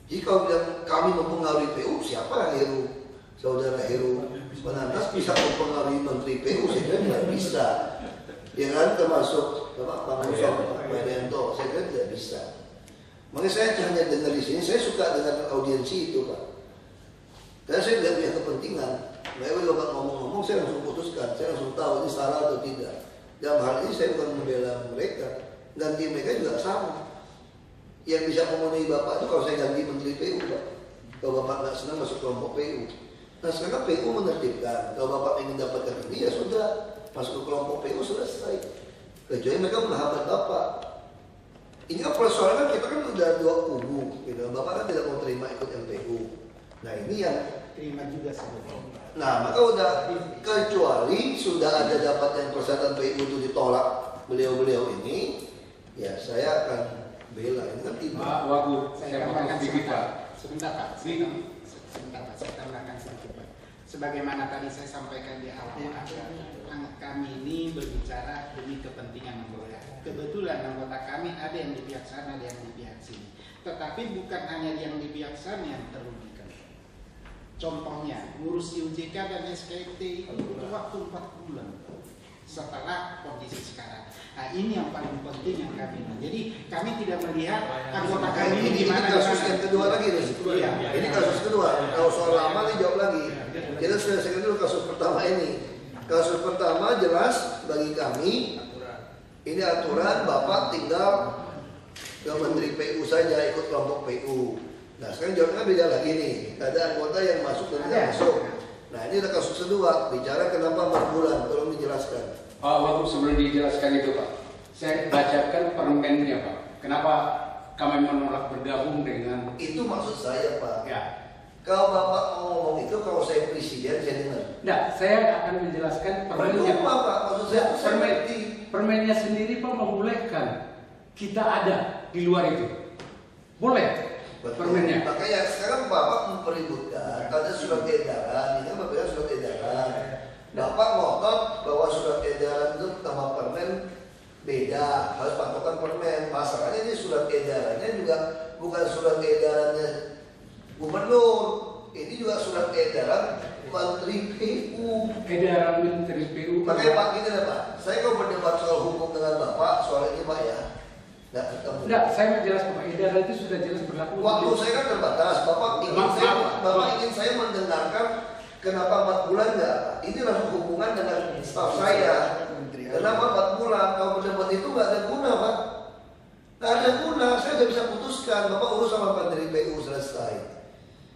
S1: Jadi kalau bilang kami mempengaruhi PU, siapa Heru? Saudara Heru Panatas bisa mempengaruhi Menteri PU? Saya kira tidak bisa. Ya kan, termasuk Pak Musok, Pak Irianto, saya kira tidak bisa. Makanya saya hanya dengar di sini, saya suka dengan audiensi itu Pak. Karena saya tidak punya kepentingan. Mereka kalau ngomong-ngomong, saya langsung putuskan, saya langsung tahu ini salah atau tidak. Dalam hal ini saya bukan membela mereka, ganti mereka juga sama. Yang bisa memenuhi Bapak itu kalau saya ganti Menteri PU Pak. Kalau Bapak nggak senang masuk kelompok PU. Nah sekarang PU menertibkan, kalau Bapak ingin dapatkan ini ya sudah, masuk ke kelompok PU selesai. Kecuali mereka menghambat Bapak. Ini kan persoalan kita kan udah dua kubu, gitu. Bapak kan tidak mau terima ikut MPU. Nah ini yang
S4: terima juga sebetulnya.
S1: Nah maka udah, kecuali sudah ada dapat yang persyaratan PU itu ditolak beliau-beliau ini, ya saya akan bela. Ini kan tidak.
S5: Pak Wagub,
S4: Saya tambahkan sedikit Pak. Sebentar Pak. Sebentar Pak, saya tambahkan sedikit Pak. Sebagaimana tadi saya sampaikan di awal, kami ini berbicara demi kepentingan anggota. Kebetulan anggota kami ada yang di pihak sana, ada yang di pihak sini. Tetapi bukan hanya yang di pihak sana yang terugikan. contohnya ngurus IUJK dan SKT itu butuh waktu 4 bulan setelah kondisi sekarang. Nah ini yang paling penting yang kami. Jadi kami tidak melihat anggota kami ini gimana.
S1: Ini kasus yang kedua lagi nih.
S4: Iya.
S1: Ini kasus kedua. Kalau soal lama nih jawab lagi. Kita selesaikan dulu kasus pertama ini. Kasus pertama jelas bagi kami. Ini aturan Bapak tinggal ke Menteri PU saja, ikut kelompok PU. Nah sekarang jawabnya beda lagi nih. Ada anggota yang masuk dan tidak masuk. Nah ini ada kasus kedua. Bicara kenapa 4 bulan, tolong dijelaskan.
S5: Pak, waktu sebelum dijelaskan itu Pak, saya bacakan permennya Pak. Kenapa kami menolak bergabung dengan?
S1: Itu maksud saya Pak.
S5: Ya.
S1: Kalau Bapak mau ngomong itu, kalau saya presiden saya dengar.
S5: Nah, saya akan menjelaskan permennya
S1: Percuma, Pak. Maksud saya itu saya ngerti.
S5: Permennya sendiri Pak membolehkan kita ada di luar itu. Boleh. Permennya.
S1: Makanya sekarang Bapak mempeributkan ada surat edaran, ini kan berbeda surat edaran. Bapak ngotot bahwa surat edaran itu sama permen beda, harus patokan permen. Masalahnya ini surat edarannya juga bukan surat edarannya gubernur, ini juga surat edaran Menteri PU.
S5: Edaran Menteri PU.
S1: Makanya Pak gini ya Pak, saya kalau berdebat soal hukum dengan Bapak soal ini Pak ya.
S5: Enggak, saya menjelaskan Pak, edaran itu sudah jelas berlaku.
S1: Waktu saya kan terbatas, Bapak ingin saya mendengarkan kenapa 4 bulan enggak? Ini langsung hubungan dengan staf saya. Kenapa 4 bulan? Kalau berdebat itu nggak ada guna Pak. Nggak ada guna, saya nggak bisa putuskan. Bapak urus sama Menteri PU selesai.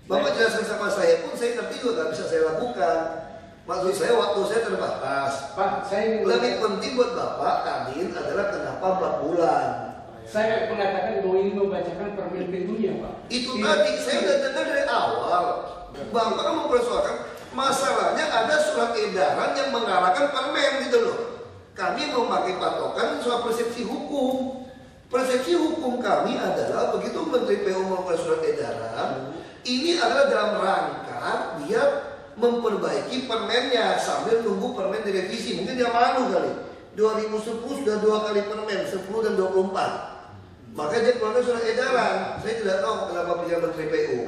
S1: Bapak jelaskan sama saya pun saya ngerti juga nggak bisa saya lakukan. Maksud saya waktu saya terbatas.
S5: Pak, saya
S1: lebih penting buat Bapak Kadin adalah kenapa 4 bulan.
S5: Saya mengatakan bahwa ini membacakan permen PU-nya Pak.
S1: Itu tadi saya udah dengar dari awal. Bapak mempersoalkan masalahnya ada surat edaran yang mengarahkan permen gitu loh. Kami memakai patokan soal persepsi hukum. Persepsi hukum kami adalah begitu Menteri PU mengeluarkan surat edaran, ini adalah dalam rangka dia memperbaiki permennya sambil nunggu permen direvisi. Mungkin dia malu kali. 2010 sudah 2 kali permen, 10 dan 24. Maka dia keluarkan surat edaran. Saya tidak tahu kenapa pilihan Menteri PU.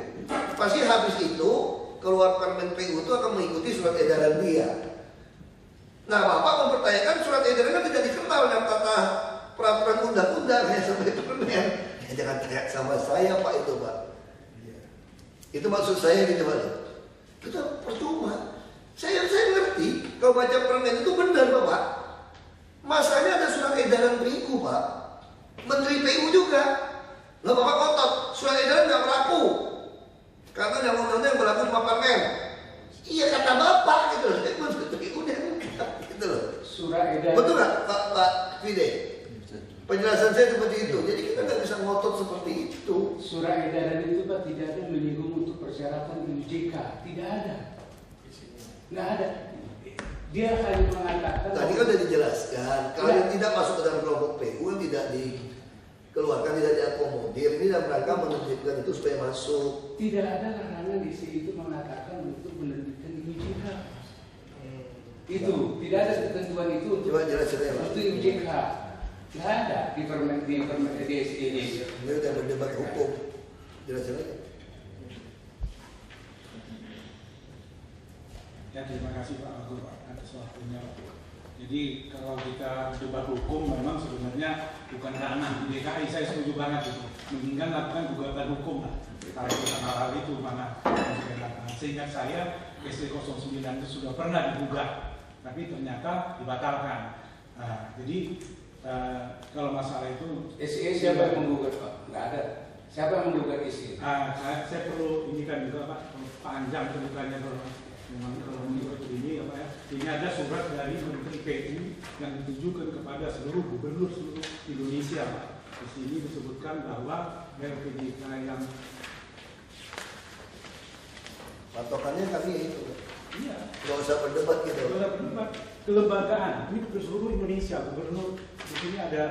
S1: Pasti habis itu keluar permen PU itu akan mengikuti surat edaran dia. Nah Bapak mempertanyakan surat edaran kan tidak dikenal dengan tata peraturan undang-undang ya sampai permen. Ya, jangan tanya sama saya Pak itu Pak. Itu maksud saya gitu Pak. Itu percuma. Saya ngerti kalau baca permen itu benar Bapak. Masalahnya ada surat edaran PU Pak. Menteri PU juga. Loh Bapak kotot, surat edaran nggak berlaku. Karena yang undang-undang yang berlaku cuma permen. Iya kata Bapak gitu loh. Menteri PU dia gitu loh.
S5: Surat edaran.
S1: Betul nggak Pak Fide? Penjelasan saya seperti itu. Jadi kita nggak bisa ngotot seperti itu.
S5: Surat edaran itu Pak tidak ada menyinggung untuk persyaratan IUJK. Tidak ada. Nggak ada. Dia hanya mengatakan.
S1: Tadi kan sudah dijelaskan. Kalau yang tidak masuk ke dalam kelompok PU yang tidak dikeluarkan, tidak diakomodir, ini dalam rangka menertibkan itu supaya masuk.
S5: Tidak ada larangan di sini itu mengatakan untuk menerbitkan IUJK. Itu tidak ada ketentuan itu untuk IUJK. Nggak ada di permen ini.
S1: Ini udah berdebat hukum. Jelasin aja.
S3: Ya terima kasih Pak Agus Pak atas waktunya. Jadi kalau kita debat hukum memang sebenarnya bukan ranah DKI, saya setuju banget itu. Mendingan lakukan gugatan hukum lah. Kalau kita hal itu mana sehingga saya ST09 itu sudah pernah digugat, tapi ternyata dibatalkan. Nah, jadi kalau masalah itu
S5: siapa yang menggugat Pak? Nggak ada. Siapa yang menggugat SE?
S3: Saya perlu indikan juga Pak, panjang ceritanya kalau menurut ini apa ya? Ini ada surat dari Menteri PU yang ditujukan kepada seluruh gubernur seluruh Indonesia Pak. Di sini disebutkan bahwa LPJK yang
S1: patokannya kami itu.
S3: Iya.
S1: Nggak usah berdebat gitu.
S3: Nggak usah berdebat. Kelembagaan ini ke seluruh Indonesia, gubernur di sini ada.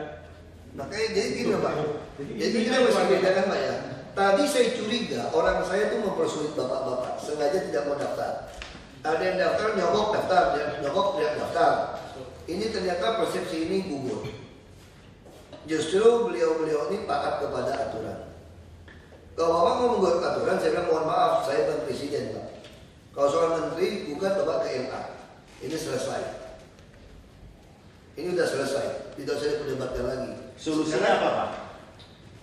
S1: Makanya jadi gini Pak. Jadi kita mesti bedakan Pak ya. Tadi saya curiga orang saya tuh mempersulit bapak-bapak, sengaja tidak mau daftar. Ada yang daftar nyogok daftar, nyogok tidak daftar. Ini ternyata persepsi ini gugur. Justru beliau-beliau ini taat kepada aturan. Kalau bapak mau membuat aturan, saya bilang mohon maaf, saya bukan presiden Pak. Kalau soal menteri, gugat Bapak ke MA. Ini selesai. Ini udah selesai, tidak usah diperdebatkan lagi.
S2: Solusinya apa Pak?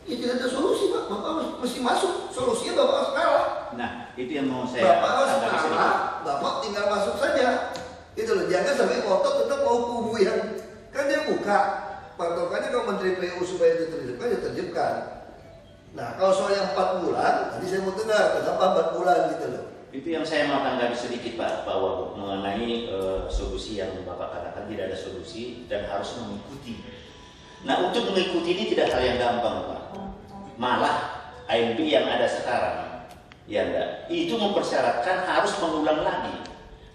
S1: Ya tidak ada solusi Pak, Bapak mesti masuk. Solusinya Bapak harus kalah.
S2: Nah, itu yang mau saya
S1: Bapak harus
S2: tanggapi sedikit.
S1: kalah, Bapak tinggal masuk saja. Itu loh, jangan sampai ngotot tetap mau kubu yang kan dia buka. Patokannya kalau Menteri PU supaya diterjemkan, ya terjemkan. Nah, kalau soal yang 4 bulan, nanti saya mau dengar kenapa 4 bulan gitu loh.
S2: Itu yang saya mau tanggapi sedikit Pak, bahwa mengenai solusi yang Bapak katakan tidak ada solusi dan harus mengikuti. Nah, untuk mengikuti ini tidak hal yang gampang Pak. Malah AMP yang ada sekarang, ya enggak, itu mempersyaratkan harus mengulang lagi.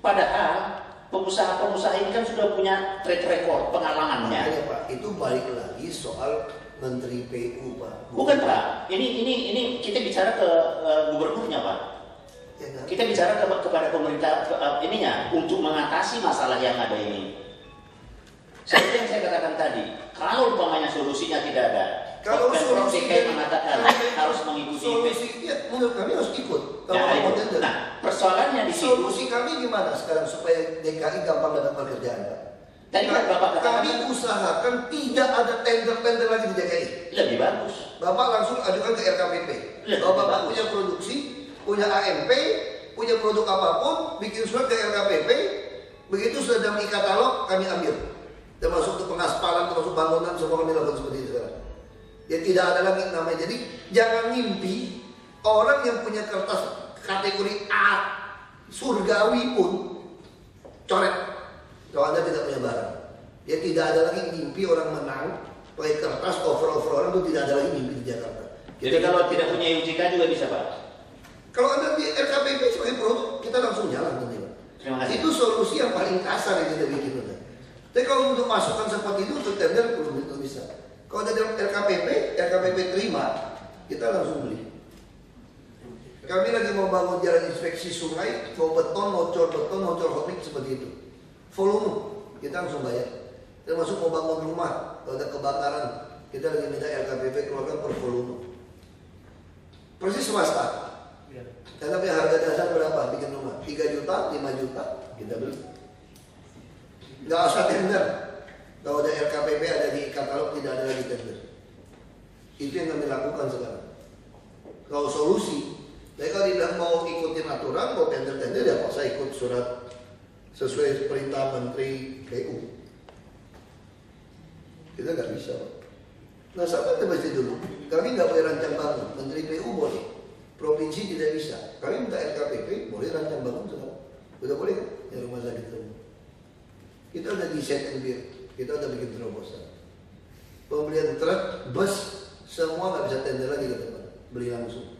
S2: Padahal pengusaha-pengusaha ini kan sudah punya track record pengalamannya.
S1: Ya, Pak, itu balik lagi soal Menteri PU Pak.
S2: Bukan Pak, ini kita bicara ke gubernurnya Pak.
S1: Ya, kan?
S2: Kita bicara kepada pemerintah ininya untuk mengatasi masalah yang ada ini. Seperti yang saya katakan tadi, kalau umpamanya solusinya tidak ada,
S1: kalau
S2: Pemprov
S1: solusi
S2: DKI mengatakan harus mengikuti
S1: solusi, ya, menurut kami harus ikut.
S2: Nah, persoalannya di situ.
S1: Solusi kami gimana sekarang supaya DKI gampang dapat pekerjaan Pak?
S2: Tadi kan Bapak katakan
S1: kami usahakan tidak ada tender-tender lagi di DKI.
S2: lebih bagus.
S1: Bapak langsung ajukan ke RKPP. Kalau Bapak punya produksi, punya AMP, punya produk apapun, bikin surat ke RKPP, begitu sudah dalam e-katalog kami ambil. Termasuk untuk pengaspalan, termasuk bangunan, semua kami lakukan seperti itu sekarang. Ya tidak ada lagi namanya. Jadi jangan mimpi orang yang punya kertas kategori A surgawi pun coret kalau Anda tidak punya barang. Ya tidak ada lagi mimpi orang menang pakai kertas over orang itu tidak ada lagi mimpi di Jakarta.
S2: Jadi kalau tidak punya UJK juga bisa Pak.
S1: Kalau Anda di RKPP sebagai produk kita langsung jalan nanti Pak.
S2: Terima kasih.
S1: Itu solusi yang paling kasar yang kita bikin Pak. Tapi kalau untuk masukan seperti itu untuk tender belum itu bisa. Kalau ada RKPP terima, kita langsung beli. Kami lagi mau bangun jalan inspeksi sungai, mau beton, mau cor beton, mau cor hotmix seperti itu. Volume, kita langsung bayar. Termasuk mau bangun rumah, kalau ada kebakaran, kita lagi minta RKPP keluarkan per volume. Persis swasta. Karena punya harga dasar berapa bikin rumah? 3 juta, 5 juta, kita beli. Nggak usah tender. Kalau ada RKPP ada di katalog, tidak ada lagi tender. Itu yang kami lakukan sekarang. Kalau solusi, tapi kalau tidak mau ikutin aturan, mau tender-tender ya paksa ikut surat sesuai perintah Menteri PU. Kita nggak bisa. Nah, sama seperti dulu. Kami nggak boleh rancang bangun. Menteri PU boleh. Provinsi tidak bisa. Kami minta RKPP boleh rancang bangun sekarang. Udah boleh kan? Yang rumah sakit itu. Kita udah desain and build. Kita udah bikin terobosan. Pembelian truk, bus, semua nggak bisa tender lagi ke depan. Beli langsung.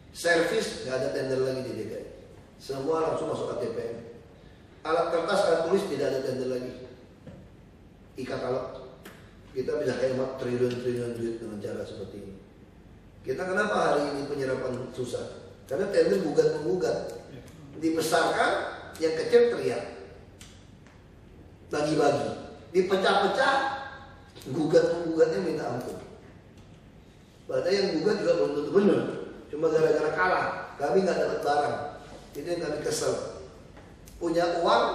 S1: Servis nggak ada tender lagi di DKI. Semua langsung masuk ATPM. Alat kertas, alat tulis tidak ada tender lagi. E-katalog. Kita bisa hemat triliun-triliun duit dengan cara seperti ini. Kita kenapa hari ini penyerapan susah? Karena tender gugat-menggugat. Dibesarkan, yang kecil teriak. Bagi-bagi. Dipecah-pecah, gugat-menggugatnya minta ampun. Padahal yang gugat juga belum tentu benar. Cuma gara-gara kalah, kami nggak dapat barang. Itu yang kami kesel. Punya uang,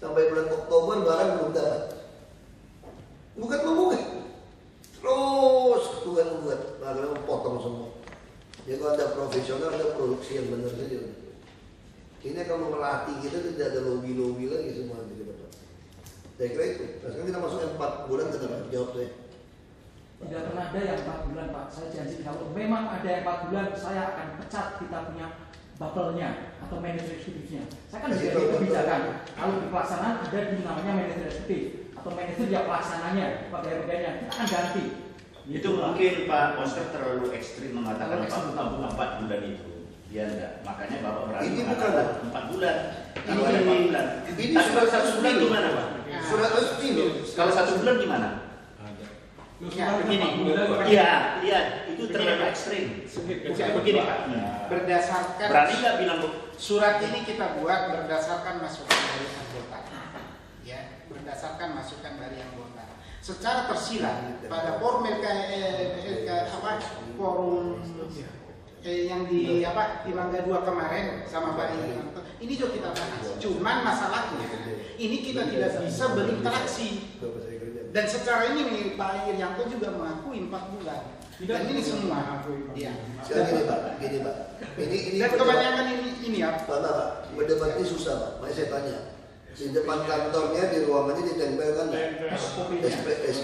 S1: sampai bulan Oktober barang belum dapat. Gugat-menggugat. Terus gugat-menggugat. Barang potong semua. Ya kalau ada profesional, ada produksi yang benar saja. Ini kalau melatih kita tidak ada lobby-lobby lagi semua di depan. Saya kira itu. Nah, sekarang kita masuk 4 bulan kita jawab saya.
S6: Tidak pernah ada yang 4 bulan Pak. Saya janji kalau memang ada yang 4 bulan saya akan pecat kita punya bubble-nya atau manajer eksekutifnya. Saya kan sudah ada kebijakan. Kalau di pelaksanaan ada di namanya manajer eksekutif atau manajer yang pelaksananya, pegawai-pegawainya kita akan ganti.
S2: Itu mungkin Pak Oscar terlalu ekstrim mengatakan 4 bulan itu. Ya enggak, makanya Bapak berani
S1: Ini
S2: mengatakan
S1: bukan
S2: 4 bulan. Kalau ada 4 bulan.
S1: Ini
S2: Tapi
S1: surat
S2: kalau 1 bulan
S1: resmi.
S2: gimana Pak?
S1: Surat resmi loh.
S2: Kalau 1 bulan gimana? Begini, iya, itu terlalu ekstrim. Begini Pak,
S4: Berdasarkan
S2: berani nggak bilang
S4: surat ini kita buat berdasarkan masukan dari anggota. Ya, berdasarkan masukan dari anggota. Secara tersirat pada forum forum yang di di Mangga 2 kemarin sama Pak Irianto, ini juga kita bahas. Cuman masalahnya ini kita tidak bisa berinteraksi. Dan secara ini Pak Irianto juga mengakui 4 bulan. Dan ini semua. Iya.
S1: Sekarang gini Pak. Ini
S4: dan kebanyakan ini ya.
S1: Pak, berdebat ini susah Pak. Makanya saya tanya. Di depan kantornya, di ruangannya ditempelkan SPS,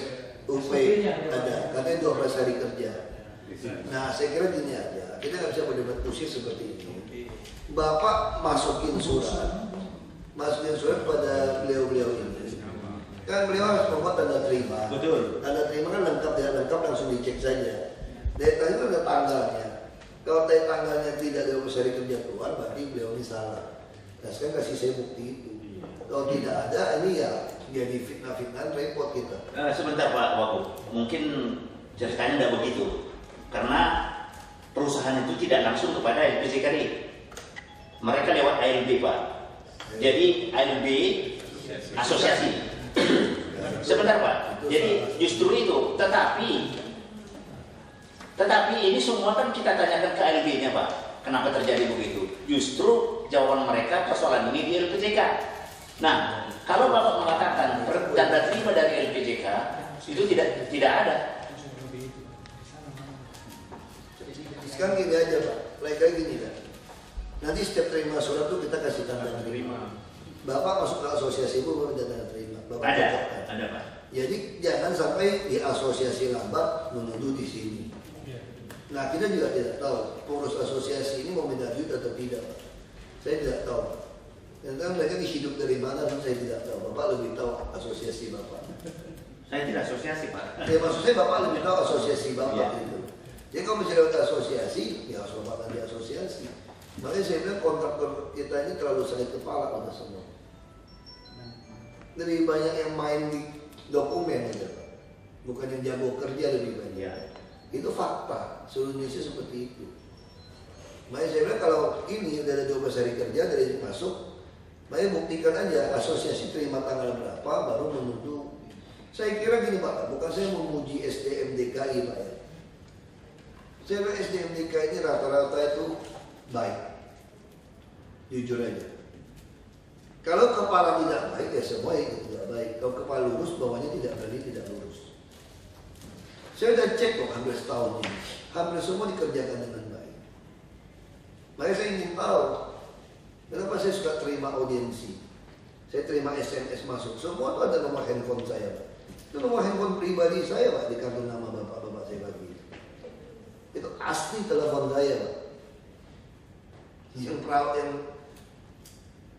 S1: UP ada. Katanya 12 hari kerja. Nah, saya kira gini aja. Kita nggak bisa berdebat kusir seperti ini. Bapak masukin surat pada beliau-beliau ini. Kan beliau harus membuat tanda terima.
S2: Betul.
S1: Tanda terima kan lengkap, tidak lengkap langsung dicek saja. Dari tadi itu ada tanggalnya. Kalau dari tanggalnya tidak ada hari kerja keluar, berarti beliau ini salah. Nah sekarang kasih saya bukti itu. Kalau tidak ada, ini ya jadi fitnah-fitnah repot kita.
S2: Sebentar Pak Wagub, mungkin ceritanya tidak begitu. Karena perusahaan itu tidak langsung kepada LPJKD. Mereka lewat ALB Pak. Jadi ALB asosiasi. Sebentar Pak. Jadi justru itu. Tetapi ini semua kan kita tanyakan ke ALB-nya Pak. Kenapa terjadi begitu? Justru jawaban mereka persoalan ini di LPJK. Nah, kalau Bapak mengatakan tanda terima dari LPJK itu tidak ada.
S1: Sekarang gini aja Pak, kayak gini kan. Nanti setiap terima surat tuh kita kasih tanda terima. Bapak masuk ke asosiasi itu baru tanda terima. Bapak
S2: Ada Pak.
S1: Jadi jangan sampai di asosiasi laba menuduh di sini. Nah kita juga tidak tahu pengurus asosiasi ini mau minta duit atau tidak Pak. Saya tidak tahu. Dan kan mereka hidup dari mana pun saya tidak tahu. Bapak lebih tahu asosiasi Bapak.
S2: Saya tidak asosiasi Pak.
S1: Ya maksud saya Bapak lebih tahu asosiasi Bapak itu. Jadi kalau misalnya ada asosiasi, ya harus Bapak di asosiasi. Makanya saya bilang kontraktor kita ini terlalu sakit kepala udah semua. Lebih banyak yang main di dokumen aja Pak. Bukan yang jago kerja lebih banyak.
S2: Ya.
S1: Itu fakta. Seluruh Indonesia seperti itu. Makanya saya bilang kalau ini udah ada 12 hari kerja dari masuk, makanya buktikan aja asosiasi terima tanggal berapa baru menuduh. Saya kira gini Pak, bukan saya memuji SDM DKI Pak ya. Saya bilang SDM DKI ini rata-rata itu baik. Jujur aja. Kalau kepala tidak baik ya semua itu tidak baik. Kalau kepala lurus bawahnya tidak berani tidak lurus. Saya sudah cek kok hampir setahun ini. Hampir semua dikerjakan dengan baik. Makanya saya ingin tahu kenapa saya suka terima audiensi. Saya terima SMS masuk. Semua itu ada nomor handphone saya Pak. Itu nomor handphone pribadi saya Pak. Di kartu nama bapak-bapak saya bagi. Itu asli telepon saya Pak. Yang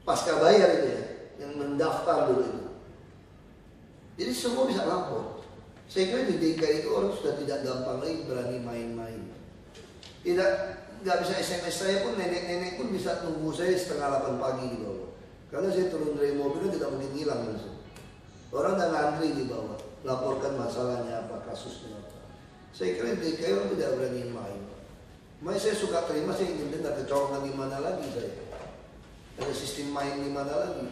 S1: pasca bayar itu ya. Yang mendaftar dulu itu. Jadi semua bisa lapor. Saya kira di DKI itu orang sudah tidak gampang lagi berani main-main. Nggak bisa SMS saya pun, nenek-nenek pun bisa tunggu saya setengah 8 pagi di bawah. Karena saya turun dari mobilnya tidak mungkin hilang langsung. Orang udah ngantri di bawah, laporkan masalahnya apa, kasusnya apa. Saya kira di DKI orang tidak berani main. Makanya saya suka terima, saya ingin dengar kecolongan di mana lagi saya. Ada sistem main di mana lagi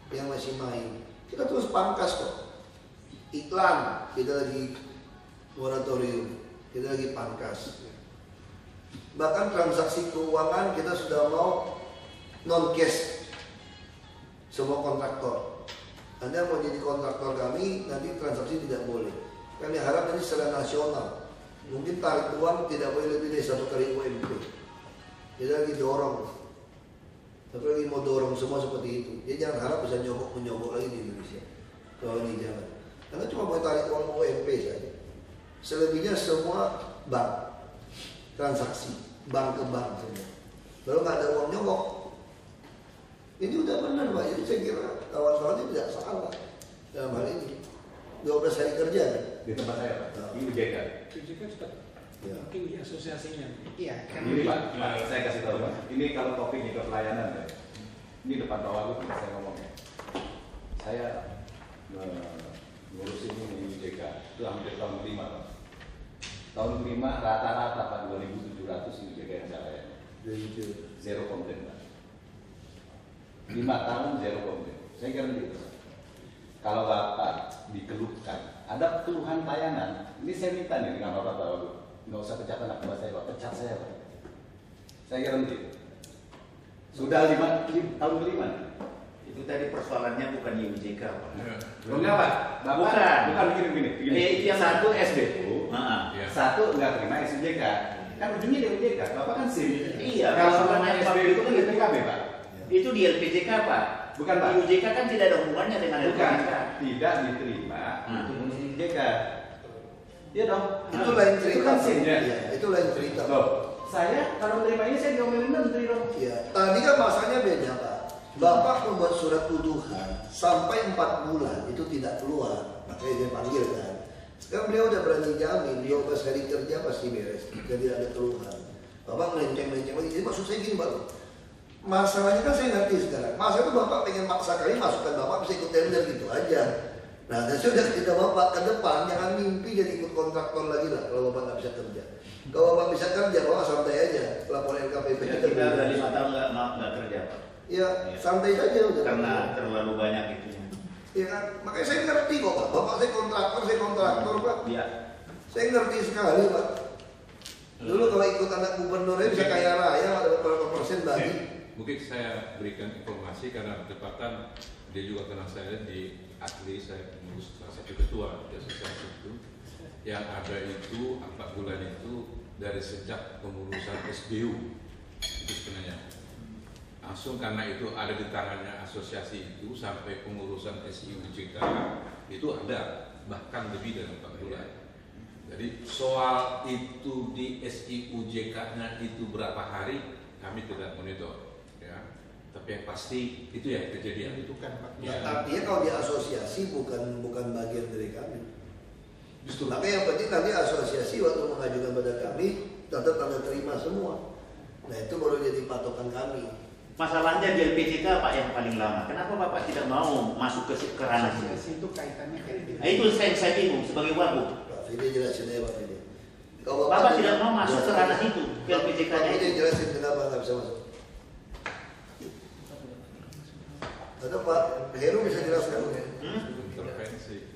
S1: yang masih main. Kita terus pangkas kok. Iklan, kita lagi moratorium, kita lagi pangkas. Bahkan transaksi keuangan kita sudah mau non cash semua kontraktor. Anda mau jadi kontraktor kami, nanti transaksi tidak boleh. Kami harap ini secara nasional. Mungkin tarik uang tidak boleh lebih dari 1 kali UMP. Kita lagi dorong. Tapi lagi mau dorong semua seperti itu. Jadi jangan harap bisa menyogok lagi di Indonesia. Kalau ini jangan. Karena cuma boleh tarik uang UMP saja. Selebihnya semua bank, transaksi, bank ke bank semua. Kalau nggak ada uang nyogok, ini udah benar Pak. Jadi saya kira kawan-kawannya tidak salah dalam hal ini. 12 hari kerja kan?
S9: Di tempat saya Pak, di UJK.
S3: UJK juga mungkin di asosiasinya.
S4: Iya.
S9: Ini Pak, saya kasih tahu Pak. Ini kalau topiknya ke pelayanan Pak. Ini depan Pak Wagub saya ngomongnya. Saya ngurusin ini di UJK itu hampir tahun kelima Pak. Tahun kelima rata-rata Pak 2.700 ini UJK yang saya layani. Zero komplain Pak. 5 tahun zero komplain. Saya kira gitu. Kalau Bapak dikeluhkan, ada keluhan layanan, ini saya minta nih dengan Bapak Wagub, nggak usah pecat anak buah saya Pak, pecat saya Pak. Saya garanti. Sudah tahun kelima.
S2: Itu tadi persoalannya bukan di UJK.
S9: Enggak Pak, bukan gini.
S2: Yang
S9: Satu SBU, satu nggak terima SUJK. Kan ujungnya di UJK, Bapak kan SIM.
S2: Iya,
S9: Kalau namanya SBU itu kan di PKB Pak.
S2: Itu di LPJK Pak.
S9: Bukan Pak.
S2: Di UJK kan tidak ada hubungannya dengan
S9: Bukan,
S2: LPJK.
S9: tidak diterima untuk mengisi UJK. Iya dong.
S1: Itu lain cerita.
S9: Itu kan SIM ya.
S1: Itu lain cerita.
S9: Loh, saya kalau terima ini saya diomelin menteri dong.
S1: Iya. Tadi kan masanya beda Pak. Bapak membuat surat tuduhan sampai 4 bulan itu tidak keluar, makanya dia panggil kan. Sekarang beliau udah berani jamin, 12 hari kerja pasti beres, jadi ada keluhan. Bapak melenceng-melenceng lagi. Jadi maksud saya gini Pak, masalahnya kan saya ngerti sekarang. Masa itu Bapak pengen maksa kali masukkan Bapak bisa ikut tender gitu aja. Nah, dan sudah kita Bapak ke depan jangan mimpi jadi ikut kontraktor lagi lah kalau Bapak nggak bisa kerja. Kalau Bapak bisa kerja, Bapak santai aja. Lapor LKPP
S2: Kita udah 5 tahun nggak kerja Pak.
S1: Ya, santai saja udah.
S2: Karena terlalu banyak itu.
S1: Iya kan? Makanya saya ngerti kok Pak. Bapak saya kontraktor Pak.
S2: Iya.
S1: Saya ngerti sekali Pak. Dulu kalau ikut anak gubernurnya bisa kaya raya, ada berapa persen bagi.
S10: Mungkin saya berikan informasi karena bertepatan dia juga kenal saya di Atli, saya mengurus salah satu ketua di asosiasi itu. Yang ada itu 4 bulan itu dari sejak pengurusan SBU itu sebenarnya. Langsung karena itu ada di tangannya asosiasi itu sampai pengurusan SIUJK itu ada bahkan lebih dari 4 bulan. Jadi soal itu di SIUJK-nya itu berapa hari kami tidak monitor, ya. Tapi yang pasti itu ya kejadian.
S4: Itu kan Pak.
S1: Ya, artinya kalau di asosiasi bukan bagian dari kami. Justru makanya yang penting nanti asosiasi waktu mengajukan pada kami tanda terima semua. Nah itu baru jadi patokan kami.
S2: Masalahnya di LPJK Pak yang paling lama. Kenapa Bapak tidak mau masuk ke ranah itu?
S4: Itu kaitannya kayak
S2: Nah, itu saya bingung sebagai wagub.
S1: Pak Fide jelasin aja Pak Fide. Kalau
S2: Bapak tidak mau masuk ke ranah itu, ke LPJK-nya
S1: Pak Fide
S2: itu.
S1: jelasin kenapa nggak bisa masuk. Atau Pak Heru bisa jelaskan?
S10: Intervensi.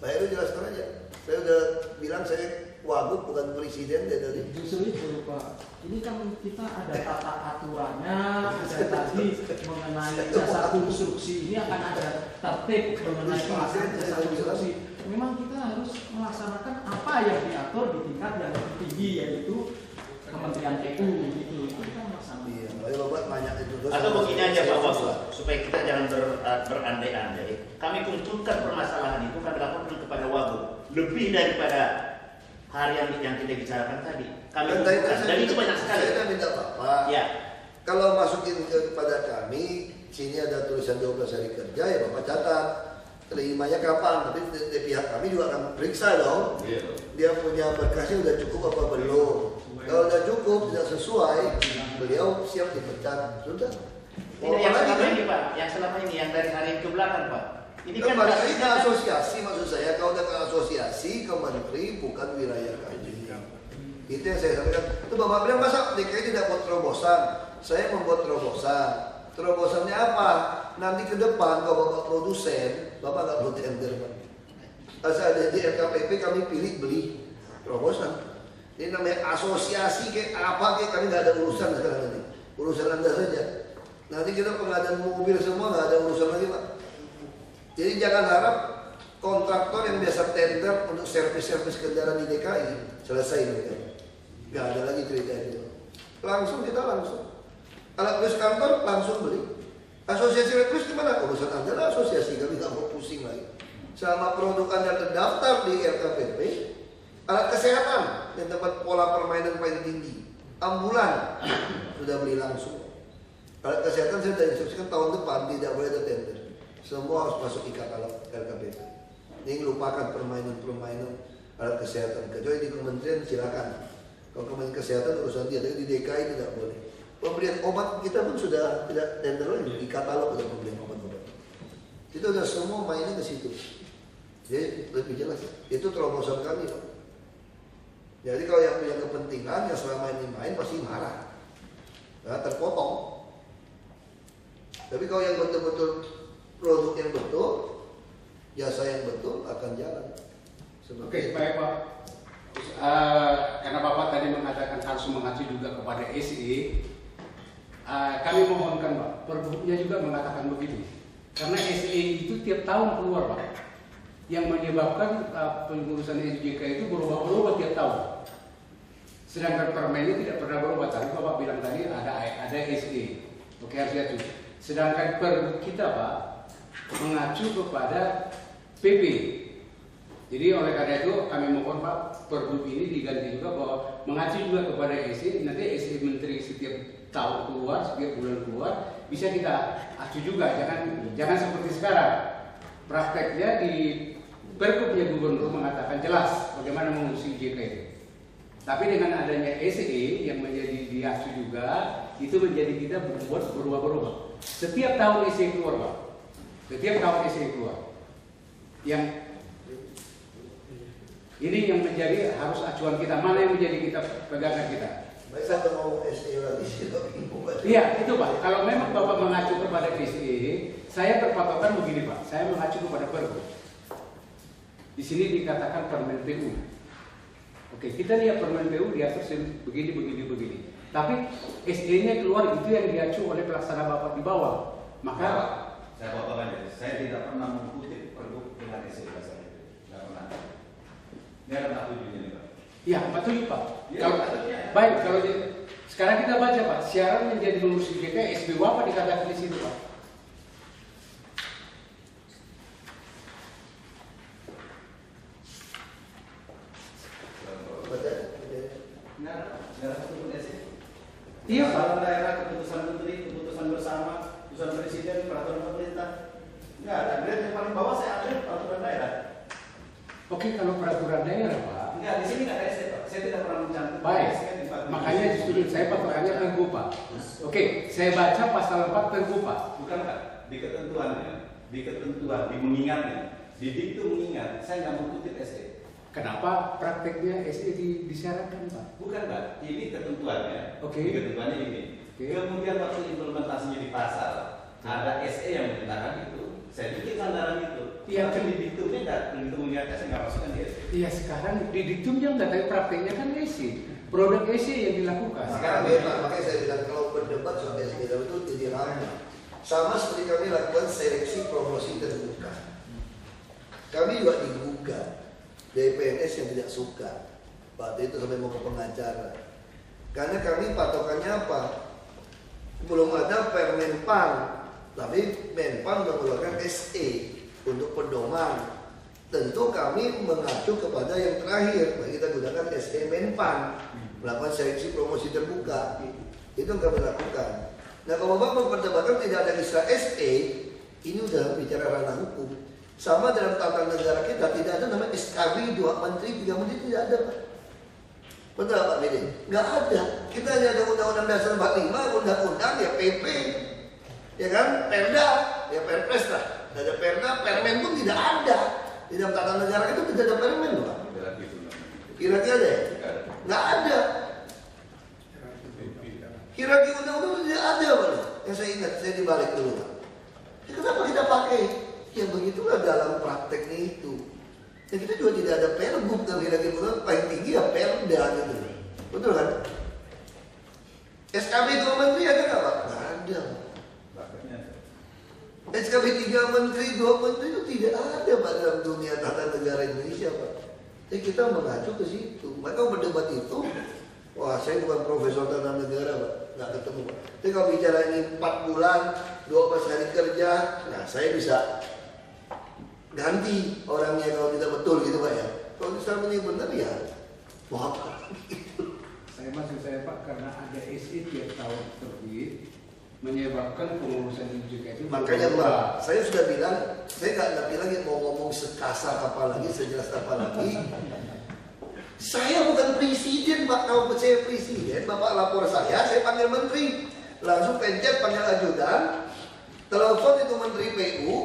S1: Pak Heru jelaskan aja. Saya udah bilang saya wagub bukan presiden dari.
S6: Justru itu Pak. Ini kan kita ada tata aturannya, ada tadi mengenai jasa konstruksi. Ini akan ada tertib mengenai pelaksanaan jasa konstruksi. Memang kita harus melaksanakan apa yang diatur di tingkat yang tinggi yaitu Kementerian PU gitu. Kita melaksanakan.
S1: Iya, ayo Bapak nanya itu terus.
S2: Atau begini aja Pak Wagub, supaya kita jangan berandai-andai. Kami kumpulkan permasalahan itu, kami laporkan kepada Wagub. Lebih daripada hari yang kita bicarakan tadi. Kami kumpulkan, dan itu banyak sekali.
S1: Saya minta Bapak,
S2: ya.
S1: Kalau masukin kepada kami, sini ada tulisan 12 hari kerja, ya Bapak catat. Terimanya kapan, tapi di pihak kami juga akan periksa dong. Dia punya berkasnya udah cukup apa belum. Kalau udah cukup, tidak sesuai, beliau siap dipecat. Sudah.
S2: Tidak yang selama ini Pak, yang selama ini, yang dari hari ke belakang Pak. Ini kan
S1: balik lagi ke asosiasi, maksud saya kalau udah ke asosiasi, ke menteri bukan wilayah kami. Itu yang saya sampaikan. Itu Bapak bilang masa DKI tidak buat terobosan. Saya membuat terobosan. Terobosannya apa? Nanti ke depan kalau Bapak produsen, Bapak nggak perlu tender Pak. Asal ada di LKPP kami pilih beli terobosan. Ini namanya asosiasi kayak apa kayak kami nggak ada urusan sekarang ini. Urusan Anda saja. Nanti kita pengadaan mobil semua nggak ada urusan lagi Pak. Jadi jangan harap kontraktor yang biasa tender untuk servis-servis kendaraan di DKI selesai mereka. Nggak ada lagi cerita itu. Langsung kita langsung. Alat tulis kantor langsung beli. Asosiasi tulis gimana? Urusan Anda lah asosiasi, kami nggak mau pusing lagi. Sama produk Anda terdaftar di LKPP, alat kesehatan yang tempat pola permainan paling tinggi, ambulan sudah beli langsung. Alat kesehatan saya sudah instruksikan tahun depan tidak boleh ada tender. Semua harus masuk di katalog LKPP. Ini lupakan permainan alat kesehatan. Kecuali di kementerian silakan. Kalau kementerian kesehatan urusan dia, tapi di DKI tidak boleh. Pembelian obat kita pun sudah tidak tender lagi di katalog untuk pembelian obat-obat. Itu sudah semua mainnya ke situ. Jadi lebih jelas. Itu terobosan kami Pak. Jadi kalau yang punya kepentingan yang selama ini main pasti marah, nah, terpotong. Tapi kalau yang betul-betul produk yang betul, jasa yang betul akan jalan.
S5: Oke, baik Pak. karena Bapak tadi mengatakan harus mengacu juga kepada SE, kami mohonkan Pak, Pergubnya juga mengatakan begitu. Karena SE itu tiap tahun keluar Pak, yang menyebabkan pengurusan SJK itu berubah-ubah tiap tahun. Sedangkan permennya tidak pernah berubah. Tadi Bapak bilang tadi ada SE, oke harus diacu. Sedangkan Pergub kita Pak mengacu kepada PP. Jadi oleh karena itu kami mohon Pak, Pergub ini diganti juga bahwa mengacu juga kepada SE. Nanti SE Menteri setiap tahun keluar, setiap bulan keluar, bisa kita acu juga. Jangan seperti sekarang. Prakteknya di Pergubnya Gubernur mengatakan jelas bagaimana mengurus JK itu. Tapi dengan adanya SE yang menjadi diacu juga, itu menjadi kita berubah-ubah. Setiap tahun SE keluar Pak. Setiap tahun SE keluar. Yang ini yang menjadi harus acuan kita, mana yang menjadi kita pegangan kita.
S1: Baik, mau SE lagi sih,
S5: iya, itu Pak. Kalau memang Bapak mengacu kepada SE, saya berpatokan begini Pak. Saya mengacu kepada Pergub. Di sini dikatakan Permen PU. Oke, kita lihat Permen PU diatur begini. Tapi SE-nya keluar itu yang diacu oleh pelaksana Bapak di bawah. Maka
S9: saya potong aja. Saya tidak pernah mengutip Pergub dengan SE pasal itu. Tidak pernah. Ini ada 47 nih Pak.
S5: Iya, 47 Pak.
S9: Ya,
S5: Kalau baik, kalau sekarang kita baca Pak, syarat menjadi pengurus JK SBW apa dikatakan di situ Pak?
S9: Iya, kepala daerah, keputusan menteri, keputusan bersama, keputusan presiden, peraturan pemerintah. Enggak ada. Grade yang paling bawah saya ambil peraturan daerah.
S5: Oke, kalau peraturan daerah Pak.
S9: Enggak, di sini nggak ada SE Pak. Saya tidak pernah mencantum.
S5: Baik, makanya justru saya patokannya Pergub Pak. Oke, saya baca pasal 4 Pergub Pak.
S9: Bukan Pak, di ketentuannya, di mengingatnya, di diktum mengingat, saya nggak mengutip SE.
S5: Kenapa prakteknya SE disyaratkan Pak?
S9: Bukan Pak, ini ketentuannya.
S5: Oke.
S9: Ini ketentuannya ini.
S5: Oke.
S9: Kemudian waktu implementasinya di pasar, ada SE yang menyatakan itu. Saya bikin sandaran itu.
S5: Iya,
S9: Tapi di diktumnya nggak, diktum mengingatnya saya nggak masukkan di SE.
S5: Iya, sekarang di diktumnya nggak, tapi prakteknya kan SE. Produk SE yang dilakukan.
S1: Sekarang beda, makanya saya bilang kalau berdebat soal SE itu tidak ramah. Sama seperti kami lakukan seleksi promosi terbuka. Kami juga digugat dari PNS yang tidak suka. Waktu itu sampai mau ke pengacara. Karena kami patokannya apa? Belum ada Permenpan, tapi Menpan mengeluarkan SE untuk pedoman. Tentu kami mengacu kepada yang terakhir. Kita gunakan SE Menpan, melakukan seleksi promosi terbuka. Itu yang kami lakukan. Nah, kalau Bapak memperdebatkan tidak ada istilah SE, ini udah bicara ranah hukum. Sama dalam tata negara kita tidak ada namanya SKB 2 menteri 3 menteri, tidak ada Pak. Betul Pak Bede? Nggak ada. Kita hanya ada Undang-Undang Dasar 45, Undang-Undang ya PP, ya kan? Perda, ya Perpres lah. Tidak ada Perda, Permen pun tidak ada. Di dalam tata negara itu tidak ada Permen Pak. Kira-kira ada ya? Nggak ada. Hierarki undang-undang tidak ada Pak. Yang saya ingat, saya dibalik dulu Pak. Ya, kenapa kita pakai? Ya begitulah dalam prakteknya itu. Dan kita juga tidak ada Pergub dalam hierarki undang-undang, paling tinggi ya Perda gitu. Betul kan? SKB 2 menteri ada nggak Pak? Nggak ada. SKB 3 menteri, 2 menteri itu tidak ada Pak dalam dunia tata negara Indonesia Pak. Jadi kita mengacu ke situ. Maka berdebat itu, wah saya bukan profesor tata negara Pak, nggak ketemu Pak. Tapi kalau bicara ini 4 bulan, 12 hari kerja, nah saya bisa ganti orangnya kalau tidak betul gitu Pak ya. Kalau misalnya ini benar ya, mau apa?
S5: Saya maksud saya Pak, karena ada SE tiap tahun terbit, menyebabkan pengurusan juga itu.
S1: Makanya Pak, saya sudah bilang, saya nggak ngerti lagi mau ngomong sekasar apa lagi, sejelas apa lagi. Saya bukan presiden Pak, kalau saya presiden, Bapak lapor saya panggil menteri, langsung pencet panggil ajudan, telepon itu menteri PU.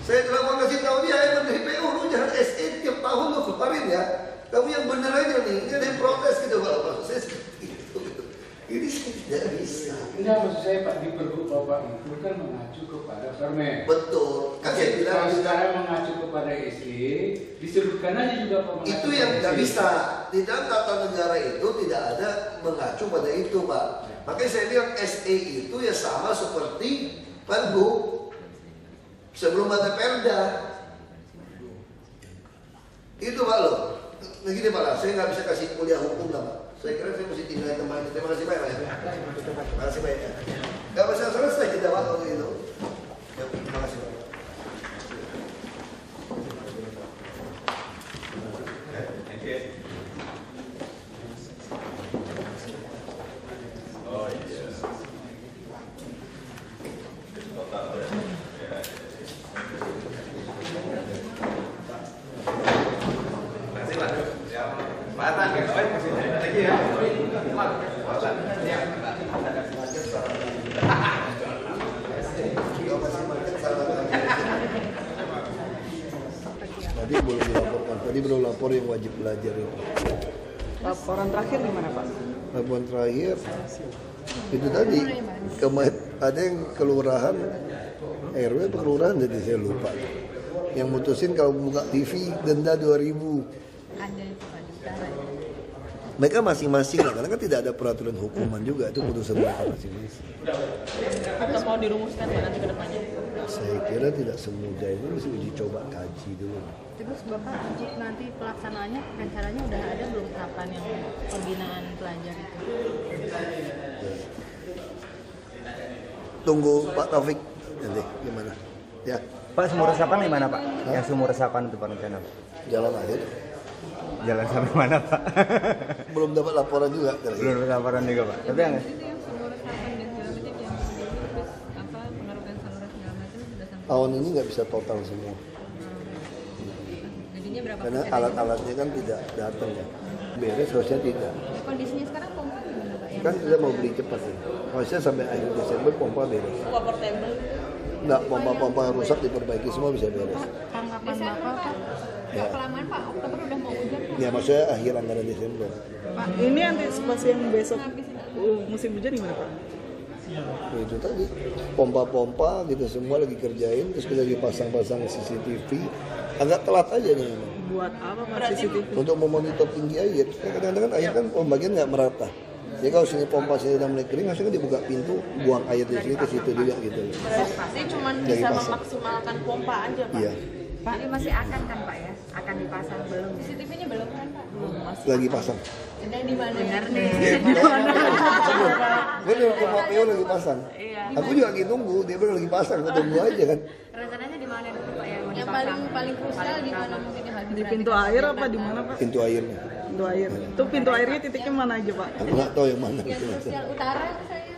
S1: Saya telepon kasih tahu dia, menteri PU, lu jangan SE tiap tahun lu keluarin ya. Kamu yang bener aja nih, ini ada yang protes gitu Pak. Maksud saya seperti itu. Ini saya tidak bisa.
S5: Enggak, maksud saya Pak, di Pergub Bapak itu kan mengacu kepada Permen.
S1: Betul. Kan saya bilang
S5: kalau sekarang mengacu kepada SE, disebutkan aja juga Pak.
S1: Itu yang nggak bisa. di dalam tata negara itu tidak ada mengacu pada itu, Pak. Makanya saya bilang SE itu ya sama seperti Pergub sebelum ada Perda. Itu Pak loh. Begini Pak, saya nggak bisa kasih kuliah hukum lah Pak. Saya kira saya mesti tinggal teman. Terima kasih banyak ya. Terima kasih banyak. Gak bisa selesai kita waktu itu. Ya, terima kasih banyak. Tadi belum lapor yang wajib belajar itu.
S11: Laporan terakhir gimana Pak?
S1: Laporan terakhir itu tadi ada yang kelurahan RW atau kelurahan jadi saya lupa. Yang mutusin kalau buka TV denda 2.000.
S12: Ada itu Pak di utara.
S1: Mereka masing-masing lah, karena kan tidak ada peraturan hukuman juga, itu putusan mereka masing-masing.
S11: Tetap mau dirumuskan ya nanti ke depannya?
S1: Saya kira tidak semudah itu, mesti uji coba kaji dulu.
S12: Terus Bapak uji nanti pelaksanaannya, rencananya udah ada belum kapan yang pembinaan pelajar itu?
S1: Tunggu Pak Taufik nanti gimana? Ya.
S13: Pak, sumur resapan di mana Pak? Yang sumur resapan itu Pak rencana?
S1: Jalan akhir.
S13: Jalan sampai mana Pak?
S1: Belum dapat laporan juga.
S13: Belum dapat laporan juga Pak. Tapi yang
S1: tahun ini nggak bisa total semua.
S12: Jadinya berapa?
S1: Karena alat-alatnya kan tidak datang ya. Beres harusnya tidak.
S12: Kondisinya sekarang pompa gimana Pak?
S1: Kan kita mau beli cepat ya. Harusnya sampai akhir Desember pompa beres.
S11: Portable.
S1: Nggak, pompa-pompa rusak diperbaiki semua bisa beres.
S12: Tanggapan Bapak Pak?
S1: Ya.
S12: Kelamaan Pak, Oktober udah mau hujan Pak.
S1: Ya maksudnya akhir anggaran Desember.
S11: Pak, ini antisipasi yang besok musim hujan gimana Pak?
S1: Itu tadi pompa-pompa gitu semua lagi kerjain, terus kita lagi pasang-pasang CCTV. Agak telat aja nih memang.
S11: Buat apa Pak CCTV?
S1: Untuk memonitor tinggi air. Kadang-kadang kan air kan pembagian nggak merata. Jadi kalau sini pompa sini udah mulai kering, harusnya kan dibuka pintu, buang air dari sini ke situ juga gitu.
S11: Berarti cuma bisa memaksimalkan pompa aja Pak?
S1: Iya.
S12: Pak, ini masih akan kan Pak ya? Akan dipasang belum? CCTV-nya belum kan Pak? Belum.
S1: Lagi pasang.
S12: Sedang di mana? Benar nih.
S1: Gue di rumah PO lagi pasang. Aku juga lagi nunggu, dia bilang lagi pasang, gue tunggu aja kan.
S12: Rencananya di mana dulu Pak yang mau dipasang? Yang paling krusial di mana mungkin yang harus
S11: di pintu air apa di mana Pak?
S1: Pintu airnya.
S11: Pintu air. Itu pintu airnya titiknya mana aja Pak?
S1: Aku nggak tahu yang mana.
S12: Yang krusial utara saya.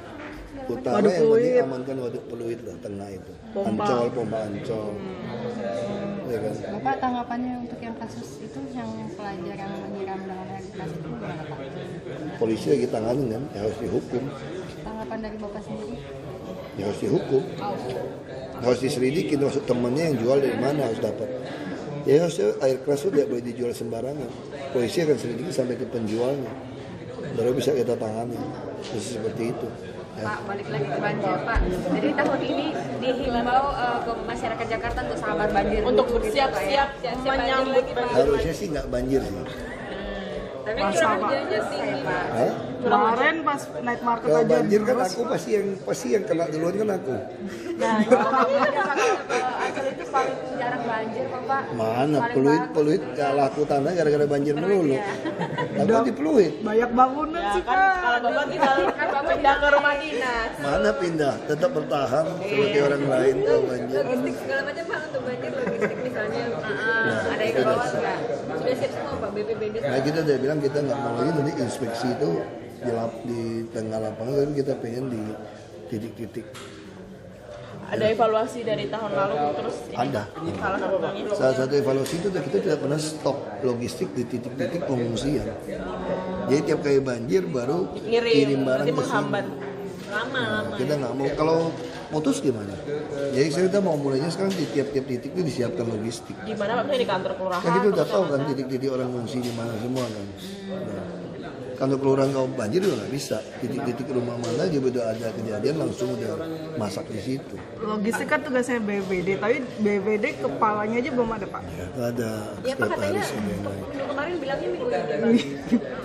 S1: Utara yang penting amankan waduk Peluit lah, tengah itu. Ancol, pompa Ancol. Ya kan?
S12: Bapak tanggapannya untuk yang kasus itu, yang pelajar yang menyiram dengan air keras itu gimana Pak?
S1: Polisi lagi tanganin kan, ya harus dihukum.
S12: Tanggapan dari Bapak sendiri?
S1: Ya harus dihukum. Harus diselidikin, maksud temannya yang jual dari mana harus dapat. Ya harusnya air keras itu tidak boleh dijual sembarangan. Polisi akan selidiki sampai ke penjualnya. Baru bisa kita tangani. Terus seperti itu. Ya.
S12: Pak, balik lagi ke banjir Pak. Jadi tahun ini dihimbau ke masyarakat Jakarta untuk sabar banjir.
S11: Untuk bersiap-siap menyambut banjir.
S1: Harusnya sih nggak banjir sih.
S12: Tapi curah hujannya tinggi Pak.
S11: Kemarin pas night market
S1: kalau
S11: aja.
S1: banjir kan aku pasti yang kena duluan kan aku.
S12: Nah, Ancol itu paling jarang banjir kok Pak.
S1: Mana Peluit kalah aku tanah gara-gara banjir melulu. Aku di Peluit.
S11: Banyak bangunan sih Pak. Kalau Bapak pindah ke rumah dinas.
S1: Mana pindah? Tetap bertahan seperti orang lain kalau banjir.
S12: Logistik segala macam Pak untuk banjir, logistik misalnya ada yang ke bawah nggak? Sudah siap semua Pak BPBD.
S1: Nah kita udah bilang kita nggak mau lagi nanti inspeksi itu di tengah lapangan, tapi kita pengen di titik-titik.
S11: Ada evaluasi dari tahun lalu terus
S1: ada. Salah satu evaluasi itu kita tidak pernah stok logistik di titik-titik pengungsian. Jadi tiap kali banjir baru kirim barang ke sini. Lama. Kita nggak mau. Kalau putus gimana? Jadi kita mau mulainya sekarang di tiap-tiap titik itu disiapkan logistik.
S11: Di mana Pak? Di kantor kelurahan.
S1: Nah kita udah tahu kan titik-titik orang mengungsi di mana semua kan. Nah, Kalau kelurahan kau banjir juga nggak bisa. Titik-titik rumah mana aja udah ada kejadian langsung udah masak di situ.
S14: Logistik kan tugasnya BPD, tapi BPD kepalanya aja belum ada Pak.
S1: Ya, ada
S11: Ya Pak katanya kemarin bilangnya minggu ini.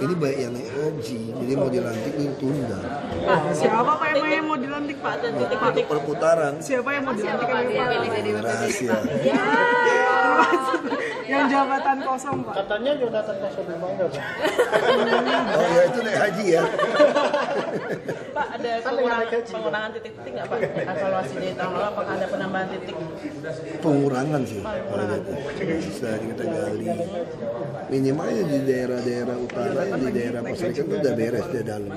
S1: Ini baik yang naik haji, jadi mau dilantik itu tunda.
S14: Pak, siapa Pak yang mau dilantik Pak?
S1: Untuk perputaran.
S14: Siapa yang mau dilantik Pak?
S1: Rahasia.
S14: Yang jabatan kosong Pak.
S15: Katanya jabatan kosong memang enggak Pak.
S1: Oh ya itu naik haji ya.
S11: Pak ada pengurangan titik-titik nggak Pak? Evaluasi dari tahun lalu apakah ada penambahan titik?
S1: Pengurangan sih. Bisa kita gali. Minimalnya di daerah-daerah utara, yang di daerah Pasar Ikan itu udah beres di dalam.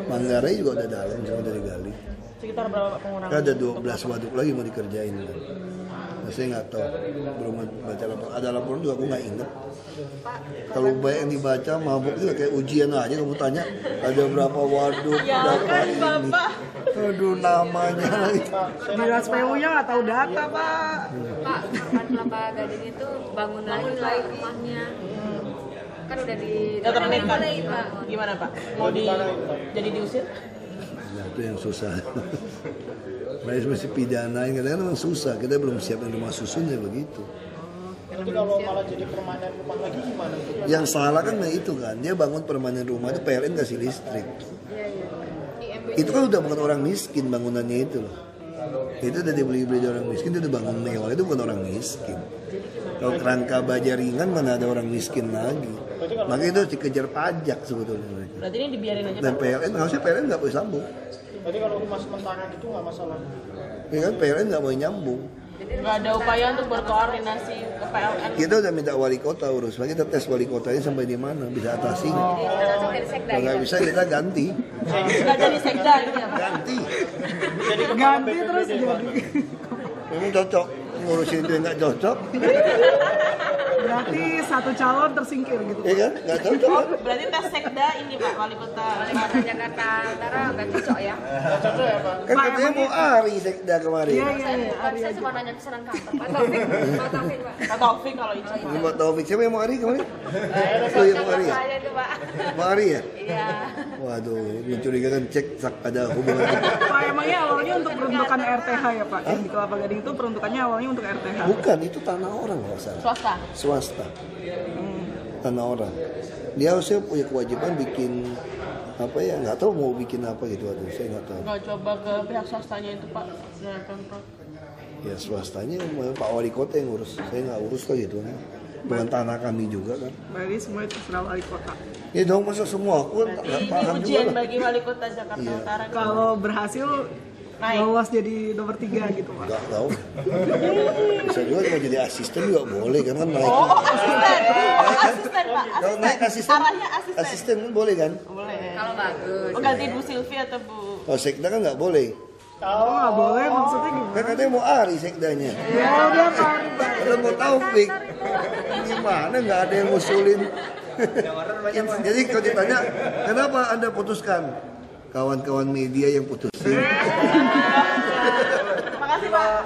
S1: Manggarai juga udah dalam, semua udah digali.
S11: Sekitar berapa Pak pengurangan?
S1: Ada 12 waduk lagi mau dikerjain kan. Nah, saya nggak tahu, belum baca laporan. Ada laporan juga aku nggak ingat. Kalau banyak yang dibaca mabuk juga kayak ujian aja kamu tanya ada berapa waduk, berapa ini. Aduh namanya lagi.
S14: Dinas PU-nya nggak tahu data Pak.
S16: Pak, Korban Kelapa Gading itu bangun lagi rumahnya. Kan udah di
S11: tertib Pak. Gimana Pak? Mau jadi diusir?
S1: Nah, itu yang susah. Mereka mesti pidanain, kadang-kadang memang susah. Kita belum siapin rumah susunnya begitu.
S15: Nanti kalau malah jadi permanen rumah lagi gimana?
S1: Yang salah kan itu kan, dia bangun permanen rumah itu PLN kasih listrik. Itu kan udah bukan orang miskin bangunannya itu loh. Itu udah dibeli-beli dari orang miskin, itu udah bangun mewah, itu bukan orang miskin. Kalau kerangka baja ringan mana ada orang miskin lagi. Makanya itu harus dikejar pajak sebetulnya.
S11: Berarti ini dibiarin aja
S1: Dan
S11: Pak?
S1: PLN, harusnya PLN nggak boleh sambung.
S15: Jadi kalau rumah sementara gitu nggak masalah.
S1: Ya kan PLN nggak boleh nyambung.
S11: Nggak ada upaya untuk berkoordinasi ke PLN?
S1: Kita udah minta wali kota urus, kita tes wali kotanya sampai di mana, bisa atasi. Kalau nggak bisa kita ganti.
S11: Nggak jadi sekda gitu ya Pak?
S1: Ganti.
S14: Ganti terus jadi.
S1: Memang cocok, ngurusin itu nggak cocok.
S14: Berarti satu calon tersingkir gitu.
S1: Iya kan, nggak cocok kan?
S11: Berarti tes sekda ini Pak, wali kota
S16: Jakarta Utara nggak cocok ya?
S15: Cocok ya Pak?
S1: Kan katanya mau Ari sekda kemarin.
S14: Iya.
S16: Saya cuma nanya pesanan kantor. Pak Taufik Pak.
S11: Pak Taufik kalau itu Pak.
S1: Ini Pak Taufik, siapa yang mau Ari kemarin? Oh iya mau Ari ya?
S16: Saya itu Pak.
S1: Mau Ari ya?
S16: Iya.
S1: Waduh, mencurigakan cek ada hubungan.
S14: Pak emangnya awalnya untuk peruntukan RTH ya Pak? Yang di Kelapa Gading itu peruntukannya awalnya untuk RTH?
S1: Bukan, itu tanah orang nggak salah.
S11: Swasta?
S1: Tanah orang. Dia harusnya punya kewajiban bikin apa ya, nggak tahu mau bikin apa gitu, aduh saya nggak tahu.
S11: Nggak coba ke pihak swastanya itu Pak, dari Pemprov?
S1: Ya swastanya Pak Wali Kota yang urus, saya nggak urus lah gitu kan. Bukan tanah kami juga kan.
S14: Berarti semua itu terserah wali kota.
S1: Ya dong, masa semua aku nggak paham juga.
S11: Ujian
S1: lah.
S11: bagi wali kota Jakarta Utara.
S14: Kalau berhasil lolos jadi nomor 3 gitu Pak.
S1: Nggak tahu. Bisa juga mau jadi asisten juga boleh kan naik.
S11: Oh asisten, asisten Pak.
S1: Kalau naik asisten,
S11: Arahnya
S1: asisten kan boleh kan?
S11: Boleh.
S16: Kalau bagus.
S11: Oh ganti Bu Silvi atau Bu?
S1: Kalau sekda kan nggak boleh.
S14: Oh nggak boleh maksudnya gimana?
S1: Kan katanya mau Ari sekdanya.
S14: Ya udah Pak.
S1: Kalau mau Taufik, gimana nggak ada yang ngusulin. Jadi kalau ditanya, kenapa Anda putuskan? Kawan-kawan media yang putusin.
S11: Terima kasih Pak.